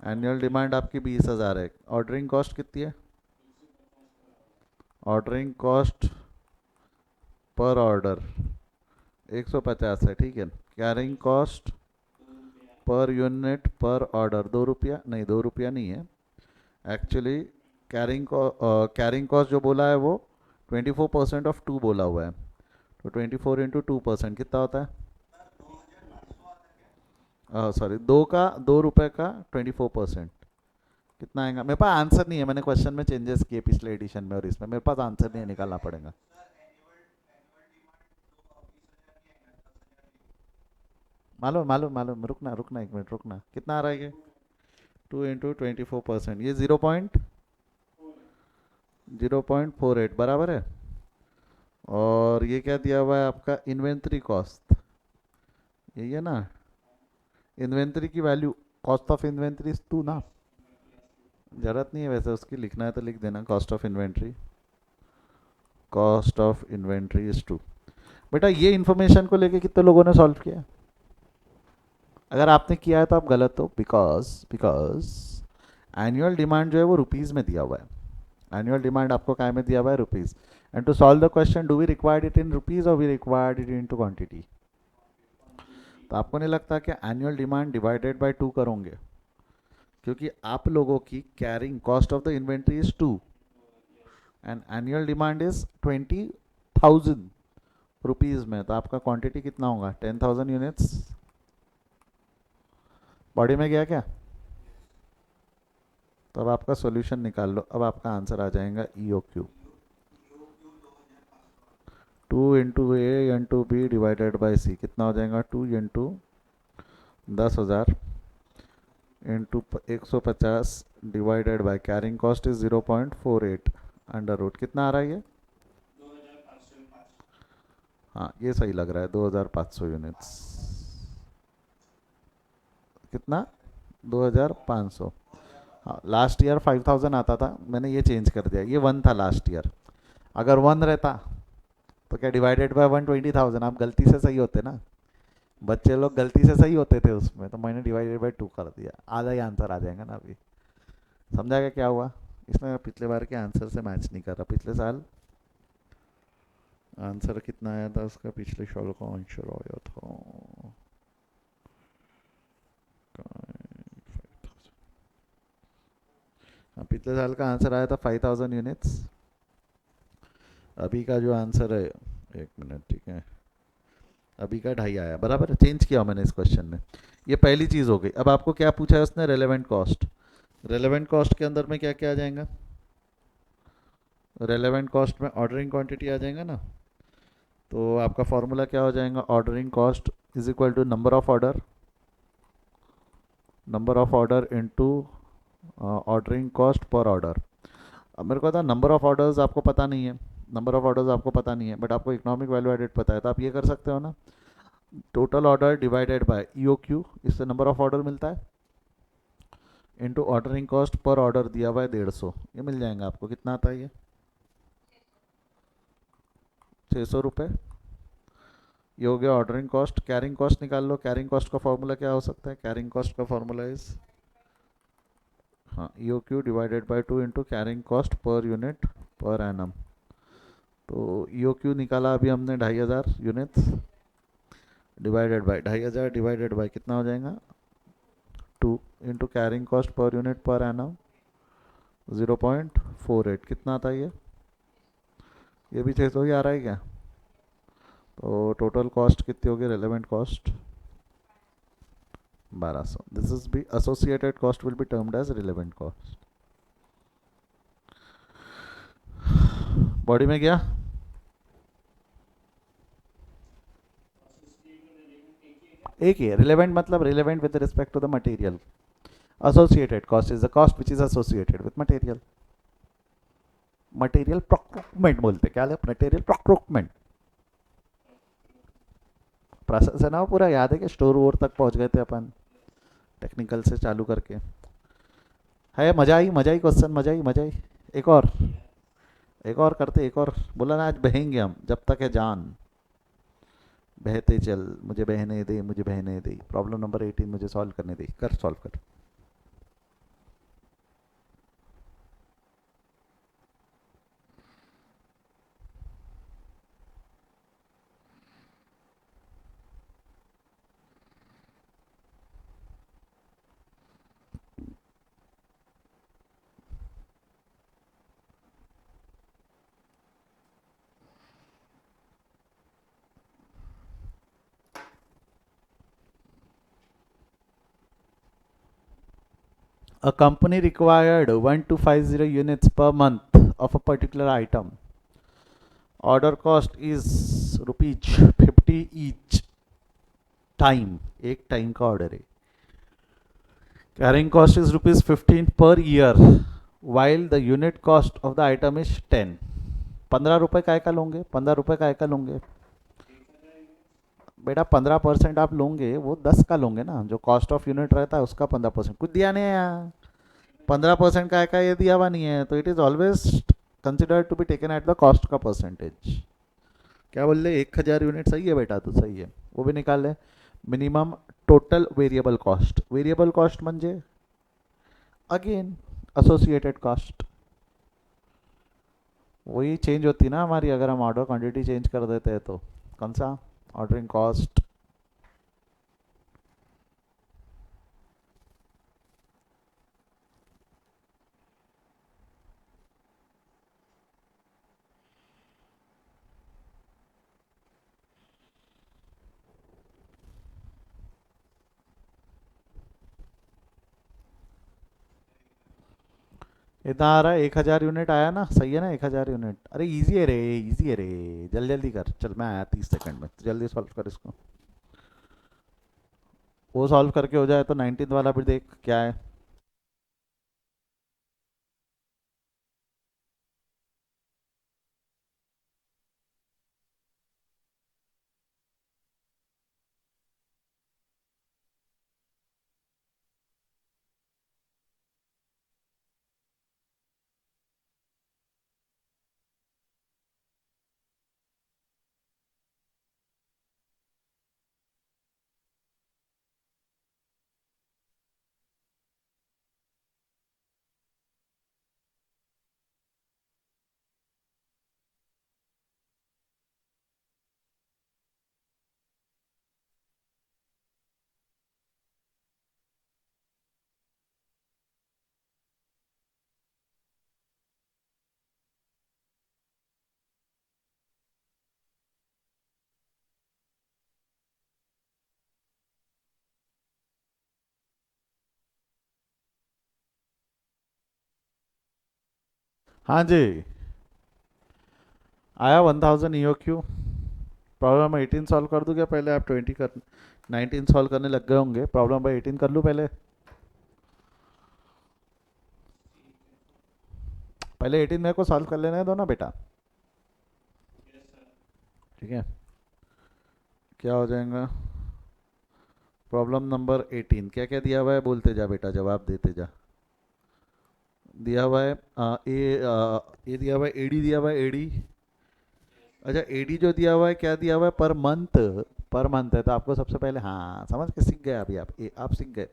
एनुअल डिमांड आपकी 20,000 है। ऑर्डरिंग कॉस्ट कितनी है, ऑर्डरिंग कॉस्ट पर ऑर्डर 150 है, ठीक है। Carrying cost per unit per order 2 रुपया, नहीं 2 रुपया नहीं है एक्चुअली। कैरिंग कॉस्ट जो बोला है वो 24% ऑफ 2 बोला हुआ है, तो 24 × 2% कितना होता है, सॉरी 2 रुपये का 24%, कितना आएगा। मेरे पास आंसर नहीं है, मैंने क्वेश्चन में चेंजेस किए पिछले एडिशन में और इसमें, मेरे पास आंसर नहीं है, निकालना पड़ेगा। मालूम मालूम मालूम, रुकना 1 मिनट रुकना, कितना आ रहा है ये 2 × 24%, ये 0.48 बराबर है। और ये क्या दिया हुआ है आपका, इन्वेंट्री कॉस्ट, यही है ना। इन्वेंट्री की value, cost of inventory is 2 ना, जरूरत नहीं है वैसे उसकी, लिखना है तो लिख देना, cost of inventory, cost of inventory is 2। बेटा ये इन्फॉर्मेशन को लेके कितने लोगों ने सॉल्व किया, अगर आपने किया है तो आप गलत हो, बिकॉज एनुअल डिमांड जो है वो रुपीज़ में दिया हुआ है। एनुअल डिमांड आपको काय में दिया हुआ है, rupees. And to solve the question, do we required it in rupees और we required it in to quantity. तो आपको नहीं लगता कि एनुअल डिमांड डिवाइडेड बाय 2 करोगे, क्योंकि आप लोगों की carrying cost of the inventory is 2 and annual demand is 20,000 rupees में, तो आपका क्वांटिटी कितना होगा 10,000 यूनिट्स। बॉडी में गया क्या, तो अब आपका सॉल्यूशन निकाल लो, अब आपका आंसर आ जाएगा E O Q to into A into B divided by C कितना हो जाएगा? 2 into 10,000 into 150 divided by carrying cost is 0.48 under root कितना आ रहा है ये? हाँ ये सही लग रहा है 2500 यूनिट्स। कितना? 2500। हाँ लास्ट ईयर 5000 आता था, मैंने ये चेंज कर दिया, ये 1 था लास्ट ईयर। अगर 1 रहता तो क्या डिवाइडेड बाय 120,000 आप गलती से सही होते ना, बच्चे लोग गलती से सही होते थे उसमें, तो मैंने डिवाइडेड बाय 2 कर दिया, आधा ही आंसर आ जाएगा ना अभी। समझा क्या क्या हुआ? इसमें पिछले बार के आंसर से मैच नहीं कर रहा। पिछले साल आंसर कितना आया था उसका? पिछले साल का आंसर आया था हाँ, पिछले साल का आंसर आया था 5000 यूनिट्स। अभी का जो आंसर है, एक मिनट ठीक है, अभी का 2.5 आया, बराबर है, चेंज किया मैंने इस क्वेश्चन में। ये पहली चीज़ हो गई। अब आपको क्या पूछा है उसने? Relevant cost. रेलेवेंट कॉस्ट के अंदर में क्या क्या आ जाएगा? रेलेवेंट कॉस्ट में ऑर्डरिंग क्वांटिटी आ जाएगा ना, तो आपका फॉर्मूला क्या हो जाएगा? Ordering cost is equal to number of order into ordering cost per order. अब मेरे को था नंबर ऑफ ऑर्डर्स आपको पता नहीं है, नंबर ऑफ ऑर्डर्स आपको पता नहीं है, बट आपको इकोनॉमिक वैल्यू एडेड पता है, तो आप ये कर सकते हो ना, total order divided by EOQ, इससे नंबर ऑफ ऑर्डर मिलता है, into ordering cost per order दिया हुआ है 150, ये मिल जाएगा आपको। कितना आता है ये? 600 रुपये। ये हो गया ऑर्डरिंग कॉस्ट। कैरिंग कॉस्ट निकाल लो। कैरिंग कॉस्ट का फॉर्मूला क्या हो सकता है? कैरिंग कॉस्ट का फॉर्मूला इज, हाँ, EOQ divided by 2 into carrying cost per unit per annum. तो ईओक्यू निकाला अभी हमने 2500 units, divided by 2500 divided by कितना हो जाएगा? 2 into carrying cost per unit per annum 0.48 कितना आता है ये भी 600 ही आ रहा है क्या? तो टोटल कॉस्ट कितनी होगी? Relevant cost 1200। This is be associated cost will be termed as relevant cost. Body में गया? एक ही है। रिलेवेंट मतलब relevant with respect to the material. Associated cost is the cost which is associated with material. Material procurement बोलते, क्या है मटेरियल प्रोक्यूरमेंट। प्रोसेस है ना वो पूरा, याद है कि स्टोर वोर तक पहुंच गए थे अपन, टेक्निकल से चालू करके। है मजा आई क्वेश्चन, मजा आई। एक और, एक और करते, एक और बोला ना आज बहेंगे हम जब तक है जान। बहते चल, मुझे बहने दे, मुझे बहने दे। प्रॉब्लम नंबर 18 मुझे सॉल्व करने दे। कर सॉल्व कर। A company required 1250 units per month of a particular item. Order cost is rupees 50 each time. एक टाइम का ऑर्डर है। Carrying cost is rupees 15 per year, while the unit cost of the item is 10. 15 रुपए काय का लोगे? 15 रुपए काय का लोगे बेटा? 15% आप लोगे, वो 10 का लोगे ना, जो कॉस्ट ऑफ यूनिट रहता है उसका 15%। कुछ दिया नहीं है यहाँ। 15% का ये दिया हुआ नहीं है, तो it is always considered to be taken at the cost का परसेंटेज। क्या बोल रहे? 1000 यूनिट सही है बेटा, तो सही है, वो भी निकाल ले। Minimum total variable cost, variable cost म्हणजे अगेन एसोसिएटेड कॉस्ट, वही चेंज होती ना हमारी अगर हम ऑर्डर क्वांटिटी चेंज कर देते हैं तो। कौन सा? Ordering cost. इतना आ रहा है, 1,000 यूनिट आया ना, सही है ना, 1,000 यूनिट। अरे इजी है रे, इजी है रे। जल्दी जल्दी कर, चल मैं आया 30 सेकंड में, जल्दी सॉल्व कर इसको। वो सॉल्व करके हो जाए तो 19th वाला भी देख क्या है। हाँ जी, आया 1000 ईओ क्यू। प्रॉब्लम 18 सॉल्व कर दूं क्या पहले, आप 20 कर, 19 सॉल्व करने लग गए होंगे, प्रॉब्लम भाई 18 कर लूँ पहले। पहले 18 मेरे को सॉल्व कर लेने दो ना बेटा। ठीक है, क्या हो जाएगा। प्रॉब्लम नंबर 18 क्या क्या दिया हुआ है, बोलते जा बेटा, जवाब देते जा। दिया हुआ है ए दिया हुआ है, एडी दिया हुआ है, एडी। अच्छा, एडी जो दिया हुआ है, क्या दिया हुआ है, पर मंथ। पर मंथ है तो आपको सबसे पहले, हाँ समझ के सीख गए अभी आप, आप सीख गए।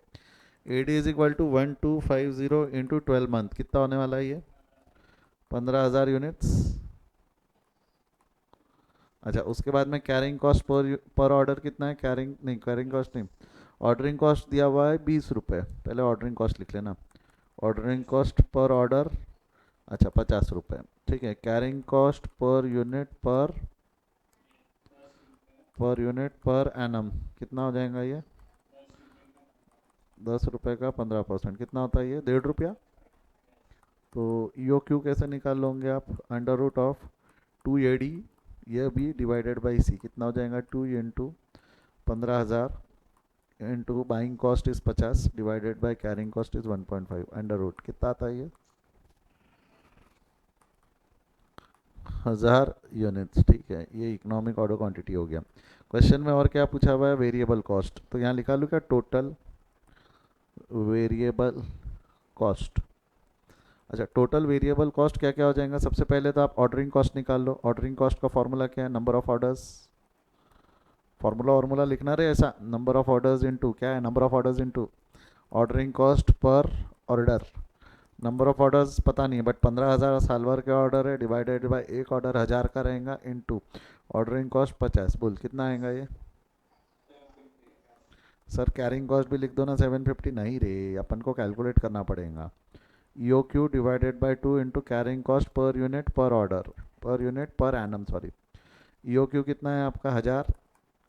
AD is equal to 1250 into 12 month, कितना होने वाला है ये, 15,000 यूनिट्स। अच्छा, उसके बाद में कैरिंग कॉस्ट पर पर ऑर्डर कितना है, कैरिंग नहीं, कैरिंग कॉस्ट नहीं, ऑर्डरिंग कॉस्ट दिया हुआ है 20 रुपये, पहले ऑर्डरिंग कॉस्ट लिख लेना। ऑर्डरिंग कॉस्ट पर ऑर्डर, अच्छा 50 रुपये। ठीक है, carrying cost per unit per annum, कितना हो जाएगा ये, 10 रुपये का 15%, कितना होता है ये, 1.5 रुपया। तो ईओ क्यू कैसे निकाल लोगे आप, अंडर रूट ऑफ 2 AD, ये भी डिवाइडेड बाई सी, कितना हो जाएगा, 2 into 15,000 into buying cost is 50 divided by carrying cost is 1.5, under root कितना आता है ये, 1,000 यूनिट्स। ठीक है, ये इकोनॉमिक ऑर्डर क्वांटिटी हो गया। क्वेश्चन में और क्या पूछा हुआ है, वेरिएबल कॉस्ट, तो यहाँ लिखा लूँ क्या, टोटल वेरिएबल कॉस्ट। अच्छा, टोटल वेरिएबल कॉस्ट क्या क्या हो जाएगा, सबसे पहले तो आप ऑर्डरिंग कॉस्ट निकाल लो। ऑर्डरिंग कॉस्ट का फॉर्मूला क्या है, number of orders, formula formula लिखना रहे ऐसा, नंबर ऑफ ऑर्डर्स इनटू क्या है, number of orders into ordering cost per order. Number of orders पता नहीं है, बट 15,000 साल भर के ऑर्डर है, डिवाइडेड बाय एक ऑर्डर 1,000 का रहेगा, इनटू ऑर्डरिंग कॉस्ट 50, बोल कितना आएगा ये। सर कैरिंग कॉस्ट भी लिख दो ना, 750, नहीं रे, अपन को कैलकुलेट करना पड़ेगा। E O Q divided by 2 into carrying cost per unit per order, per unit per annum sorry. E O Q कितना है आपका, 1,000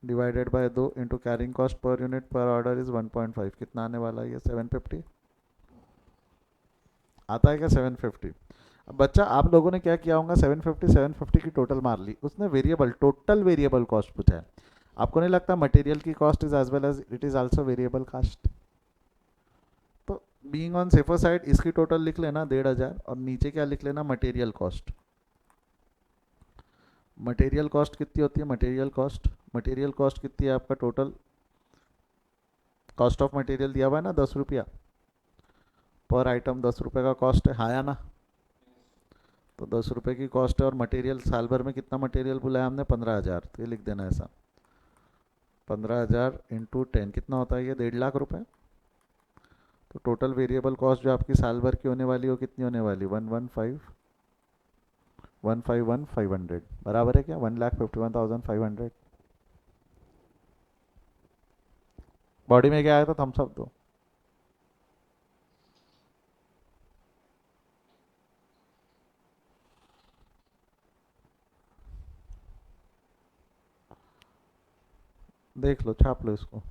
divided by 2 into carrying cost per unit per order is 1.5, कितना आने वाला है ये, 750। आता है क्या 750। अब बच्चा आप लोगों ने क्या किया होगा, 750 की टोटल मार ली, उसने वेरिएबल, टोटल वेरिएबल कॉस्ट पूछा है। आपको नहीं लगता मटेरियल की cost is as well as it is also variable cost. तो बीइंग ऑन सेफर साइड इसकी टोटल लिख लेना 1,500, और नीचे क्या लिख लेना, मटेरियल कॉस्ट। मटेरियल कॉस्ट कितनी होती है, मटेरियल कॉस्ट कितनी है आपका, टोटल कॉस्ट ऑफ मटेरियल दिया हुआ है ना 10 रुपया, पर आइटम 10 रुपये का कॉस्ट है, हाँ या ना। तो 10 रुपये की कॉस्ट है, और मटेरियल साल भर में कितना मटेरियल बुलाया हमने, 15,000, तो ये लिख देना ऐसा, 15,000 इंटू 10 कितना होता है ये, 1,50,000 रुपये। तो टोटल वेरिएबल कॉस्ट जो आपकी साल भर की होने वाली हो, कितनी होने वाली, 1,51,500, बराबर है क्या, 1,51,500। बॉडी में क्या आया था, थम्स अप दो। देख लो, छाप लो इसको।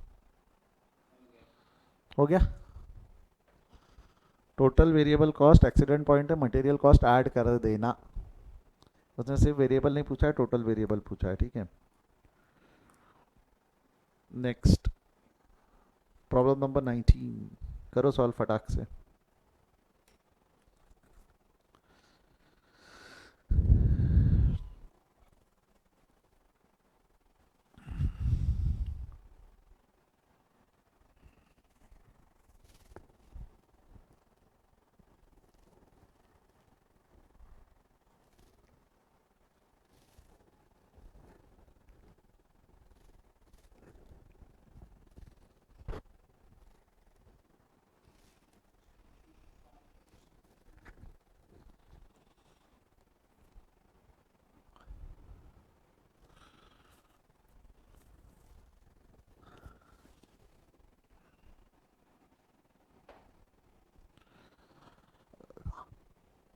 हो गया, total variable cost accident point है, मटेरियल कॉस्ट ऐड कर देना। उसने सिर्फ वेरिएबल नहीं पूछा है, टोटल वेरिएबल पूछा है, ठीक है। नेक्स्ट प्रॉब्लम नंबर 19, करो सॉल्व फटाक से।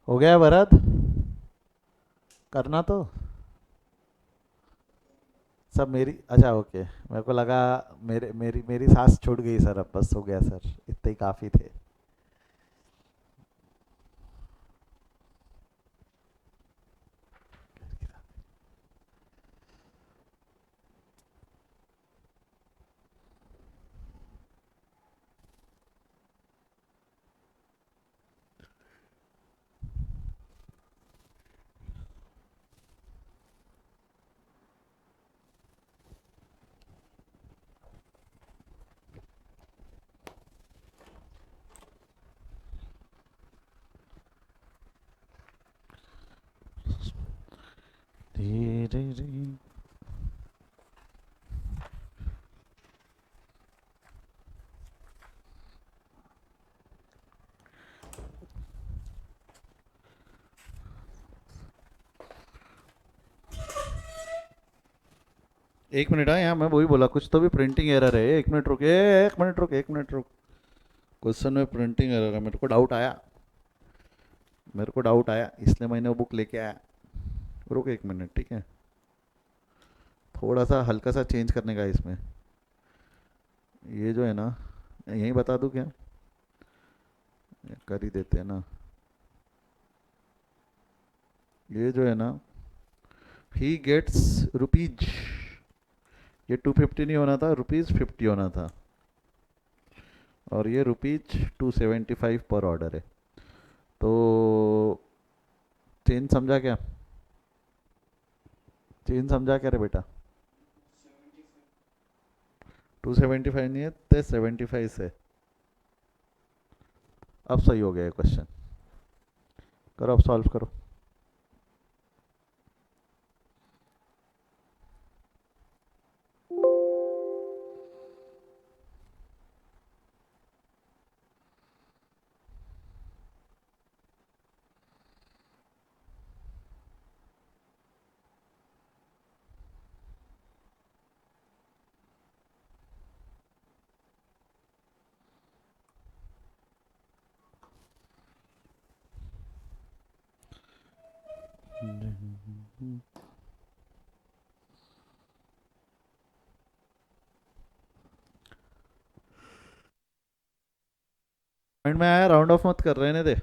हो गया भरत, करना तो सब मेरी, अच्छा ओके, मेरे को लगा मेरे मेरी मेरी सांस छूट गई सर, अब बस हो गया सर, इतने ही काफ़ी थे। धीरे धीरे। एक मिनट, हाँ यहाँ मैं वही बोला, कुछ तो भी प्रिंटिंग एरर है, एक मिनट रुक, एक मिनट रुक, एक मिनट रुक। क्वेश्चन में प्रिंटिंग एरर है, मेरे को डाउट आया, मेरे को डाउट आया, इसलिए मैंने वो बुक लेके आया। रुक एक मिनट, ठीक है, थोड़ा सा हल्का सा चेंज करने का है इसमें। ये जो है ना, यहीं बता दूँ क्या, कर ही देते हैं ना। ये जो है ना, ही गेट्स रुपीज, ये 250 नहीं होना था, ₹50 होना था, और ये ₹275 पर ऑर्डर है। तो चेंज समझा क्या, चेंज समझा क्या रे बेटा। 275 नहीं है, तो 75 से। अब सही हो गया क्वेश्चन, करो अब सॉल्व करो। पॉइंट में आया, राउंड ऑफ मत कर, रहने दे।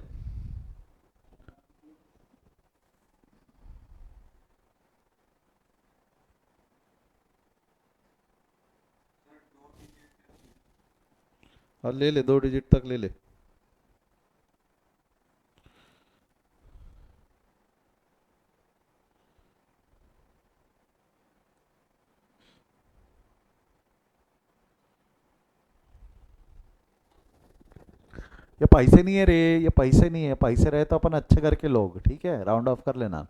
और ले ले, 2 डिजिट तक ले ले। ये पैसे नहीं है रे, ये पैसे नहीं है, पैसे रहे तो अपन अच्छे करके लोग, ठीक है, राउंड ऑफ कर लेना।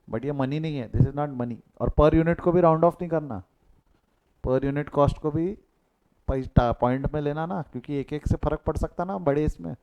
बट ये मनी नहीं है, दिस इज नॉट मनी। और पर यूनिट को भी राउंड ऑफ नहीं करना, पर यूनिट कॉस्ट को भी पैसा पॉइंट में लेना ना, क्योंकि एक एक से फर्क पड़ सकता ना बड़े इसमें।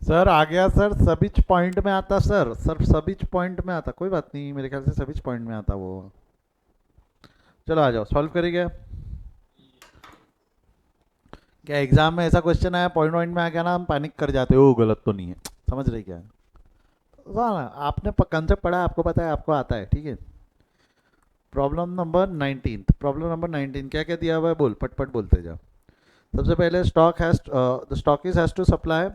सर आ गया सर, सबिच पॉइंट में आता सर, सर सबिच पॉइंट में आता, कोई बात नहीं, मेरे ख्याल से सबिच पॉइंट में आता वो। चलो आ जाओ, सॉल्व करिए। क्या एग्जाम में ऐसा क्वेश्चन आया पॉइंट पॉइंट में आ गया ना, हम पैनिक कर जाते हो, गलत तो नहीं है, समझ रहे क्या? हाँ ना, आपने कंसेप्ट पढ़ा है, आपको पता है, आपको आता है, ठीक है। प्रॉब्लम नंबर 19 क्या क्या दिया हुआ है, बोल पट पट बोलते जाओ। सबसे पहले stock has the stockist has to supply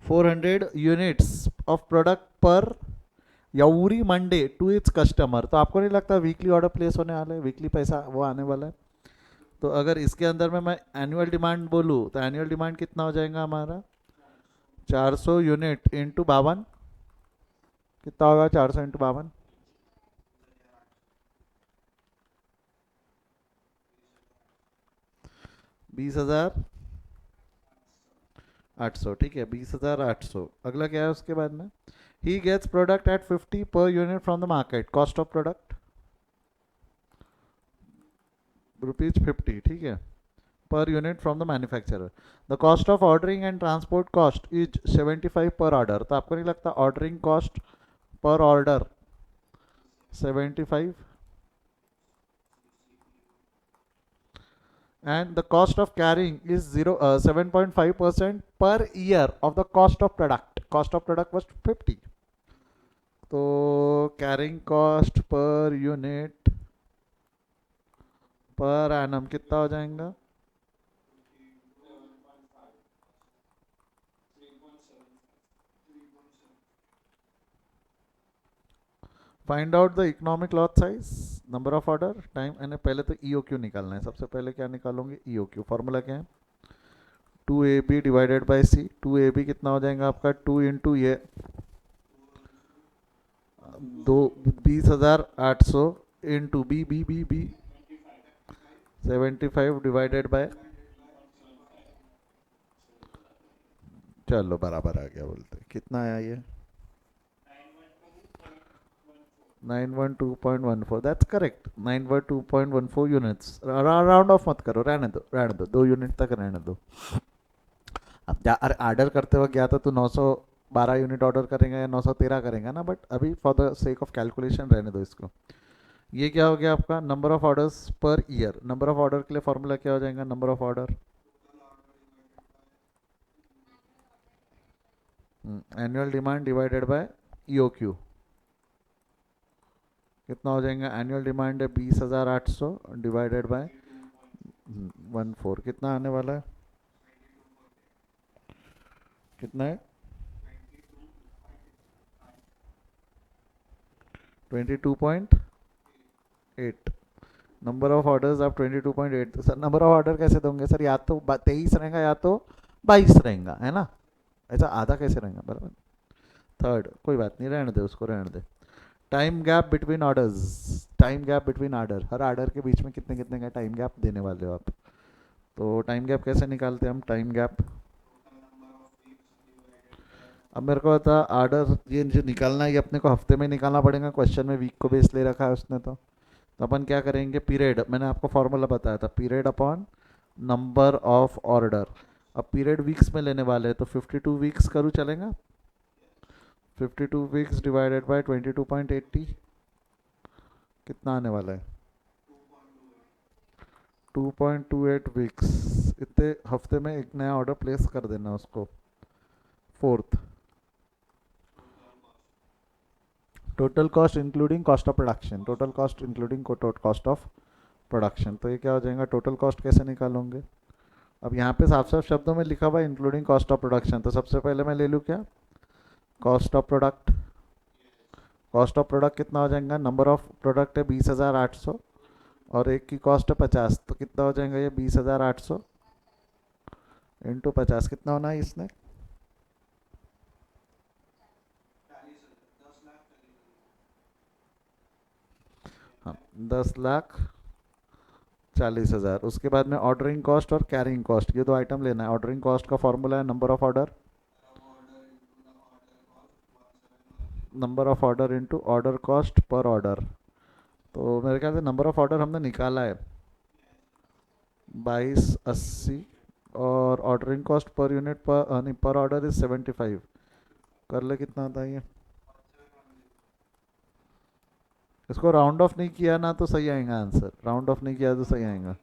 400 units of product per every Monday to its customer. तो आपको नहीं लगता वीकली ऑर्डर प्लेस होने वाला है, वीकली पैसा वो आने वाला है? तो अगर इसके अंदर में मैं एनुअल डिमांड बोलूँ तो एनुअल डिमांड कितना हो जाएगा हमारा? 400 यूनिट इंटू 52, कितना होगा 400 इंटू 52? 20,800, ठीक है, 20,800। अगला क्या है उसके बाद में? He gets product at 50 per unit from the market, cost of product ₹50, ठीक है, per unit from the manufacturer. The cost of ordering and transport cost is 75 per order. तो आपको नहीं लगता ordering cost per order 75, and the cost of carrying is 7.5% per year of the cost of product. Cost of product was 50, तो carrying cost per unit per annum कितना हो जाएगा? Find out the economic lot size, number of order, time and पहले तो ई ओ क्यू निकालना है। सबसे पहले क्या निकालोगे? ई ओ क्यू। फॉर्मूला क्या है? 2AB divided by C. 2AB कितना हो जाएगा आपका? 2 इंटू ये दो, 20,800 into B B B B 75 divided by, चलो बराबर आ गया, बोलते कितना आया ये? 912.14, that's correct, 912.14 units. Round off मत करो, रहने दो रहने दो, 2 यूनिट तक रहने दो। अब ऑर्डर करते वक्त गया तो 912 यूनिट ऑर्डर करेंगे या 913 करेंगे ना, बट अभी for the sake of calculation रहने दो इसको। ये क्या हो गया आपका? Number of orders per year. Number of order के लिए फॉर्मूला क्या हो जाएगा? Number of order annual demand divided by E O Q. कितना हो जाएगा? एनुअल डिमांड है 20,800 डिवाइडेड बाय 14, कितना आने वाला है? कितना है? 22.8। नंबर ऑफ ऑर्डर्स आप 22.8। सर नंबर ऑफ ऑर्डर कैसे दोगे सर? या तो 23 रहेगा या तो 22 रहेगा, है ना? ऐसा आधा कैसे रहेगा? बराबर। थर्ड कोई बात नहीं, रहने दे उसको, रहने दे। Time gap between orders, time gap between order, हर ऑर्डर के बीच में कितने कितने का टाइम गैप देने वाले हो आप? तो टाइम गैप कैसे निकालते हैं हम? टाइम गैप, अब मेरे को बता, ऑर्डर ये जो निकालना है ये अपने को हफ्ते में निकालना पड़ेगा, क्वेश्चन में वीक को बेस ले रखा है उसने। तो अपन क्या करेंगे? पीरियड, मैंने आपको फॉर्मूला बताया था, period upon number of order. अब पीरियड वीक्स में लेने वाले हैं तो 52 वीक्स करूँ, चलेगा? 52 वीक्स डिवाइडेड बाय 22.80, कितना आने वाला है? 2.28 वीक्स। इतने हफ्ते में एक नया ऑर्डर प्लेस कर देना उसको। Fourth, total cost including cost of production, total cost including cost of production. तो ये क्या हो जाएगा? टोटल कॉस्ट कैसे निकालोगे? अब यहाँ पे साफ साफ शब्दों में लिखा हुआ है इंक्लूडिंग कॉस्ट ऑफ प्रोडक्शन, तो सबसे पहले मैं ले लूँ क्या? Cost of product. Cost of product कितना हो जाएगा? नंबर ऑफ प्रोडक्ट है 20,800 और एक की कॉस्ट है 50, तो कितना हो जाएगा ये? 20,800 इंटू 50, कितना होना है इसने? हाँ, 10,40,000। उसके बाद में ऑर्डरिंग कॉस्ट और कैरिंग कॉस्ट, ये दो आइटम लेना है। ऑर्डरिंग कॉस्ट का फॉर्मूला है number of order, number of order into order cost per order. तो मेरे ख्याल से नंबर ऑफ ऑर्डर हमने निकाला है 2280 और ऑर्डरिंग कॉस्ट पर यूनिट पर नहीं पर ऑर्डर इज 75। कर ले कितना आता है ये। इसको राउंड ऑफ नहीं किया ना तो सही आएगा आंसर, राउंड ऑफ नहीं किया तो सही आएगा।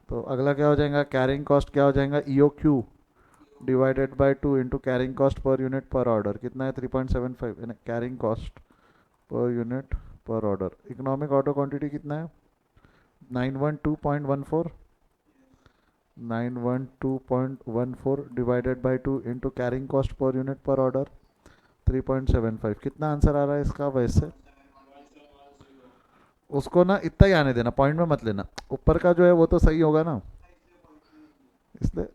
तो अगला क्या हो जाएगा, कैरिंग कॉस्ट क्या हो जाएगा, E O Q divided by 2 into carrying cost per unit per order कितना है 3.75, यानी carrying cost per unit per order. Economic order quantity कितना है 912.14, 912.14 divided by 2 into carrying cost per unit per order 3.75। कितना आंसर आ रहा है इसका वैसे। उसको ना इतना ही आने देना, पॉइंट में मत लेना, ऊपर का जो है वो तो सही होगा ना, इसलिए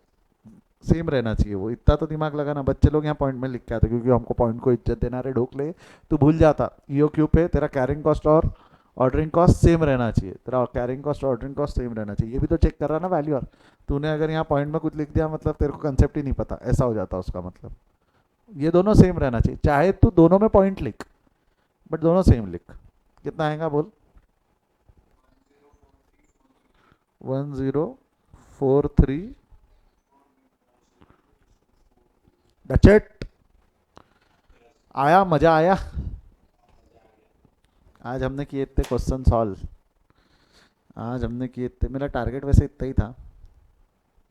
सेम रहना चाहिए वो, इतना तो दिमाग लगाना। बच्चे लोग यहाँ पॉइंट में लिख के आते क्योंकि हमको पॉइंट को इज्जत देना रे ढोक ले, तो भूल जाता ईओ क्यू पे तेरा कैरिंग कॉस्ट और ऑर्डरिंग कॉस्ट सेम रहना चाहिए, तेरा कैरिंग कॉस्ट और ऑर्डरिंग कॉस्ट सेम रहना चाहिए। ये भी तो चेक कर रहा ना वैल्यू, और तूने अगर यहाँ पॉइंट में कुछ लिख दिया मतलब तेरे को कंसेप्ट ही नहीं पता, ऐसा हो जाता उसका मतलब। ये दोनों सेम रहना चाहिए, चाहे तू दोनों में पॉइंट लिख बट दोनों सेम लिख। कितना आएगा बोल। 1043। That's it. आया मजा आया। आज हमने किए इतने क्वेश्चन सॉल्व, आज हमने किए इतने, मेरा टारगेट वैसे इतना ही था।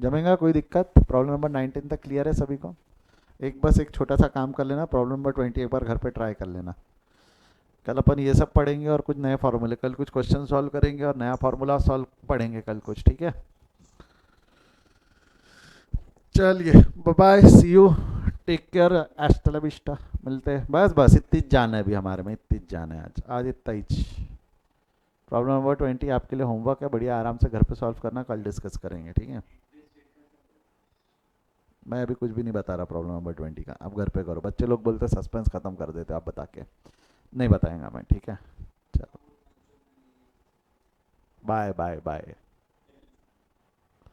जमेगा, कोई दिक्कत। प्रॉब्लम नंबर 19 तक क्लियर है सभी को। एक बस एक छोटा सा काम कर लेना, प्रॉब्लम नंबर 20 एक बार घर पे ट्राई कर लेना। कल अपन ये सब पढ़ेंगे और कुछ नए फार्मूले, कल कुछ क्वेश्चन सॉल्व करेंगे और नया फार्मूला सॉल्व पढ़ेंगे कल कुछ, ठीक है। चलिए bye, see you, take care, hasta la vista, मिलते हैं। बस बस इतनी जान है अभी हमारे में, इतनी जान है आज, आज इतना ही। प्रॉब्लम नंबर 20 आपके लिए होमवर्क है, बढ़िया आराम से घर पे सॉल्व करना, कल डिस्कस करेंगे, ठीक है। मैं अभी कुछ भी नहीं बता रहा प्रॉब्लम नंबर 20 का, आप घर पे करो। बच्चे लोग बोलते सस्पेंस खत्म कर देते आप बता के, नहीं बताएंगा मैं, ठीक है। चलो बाय बाय बाय।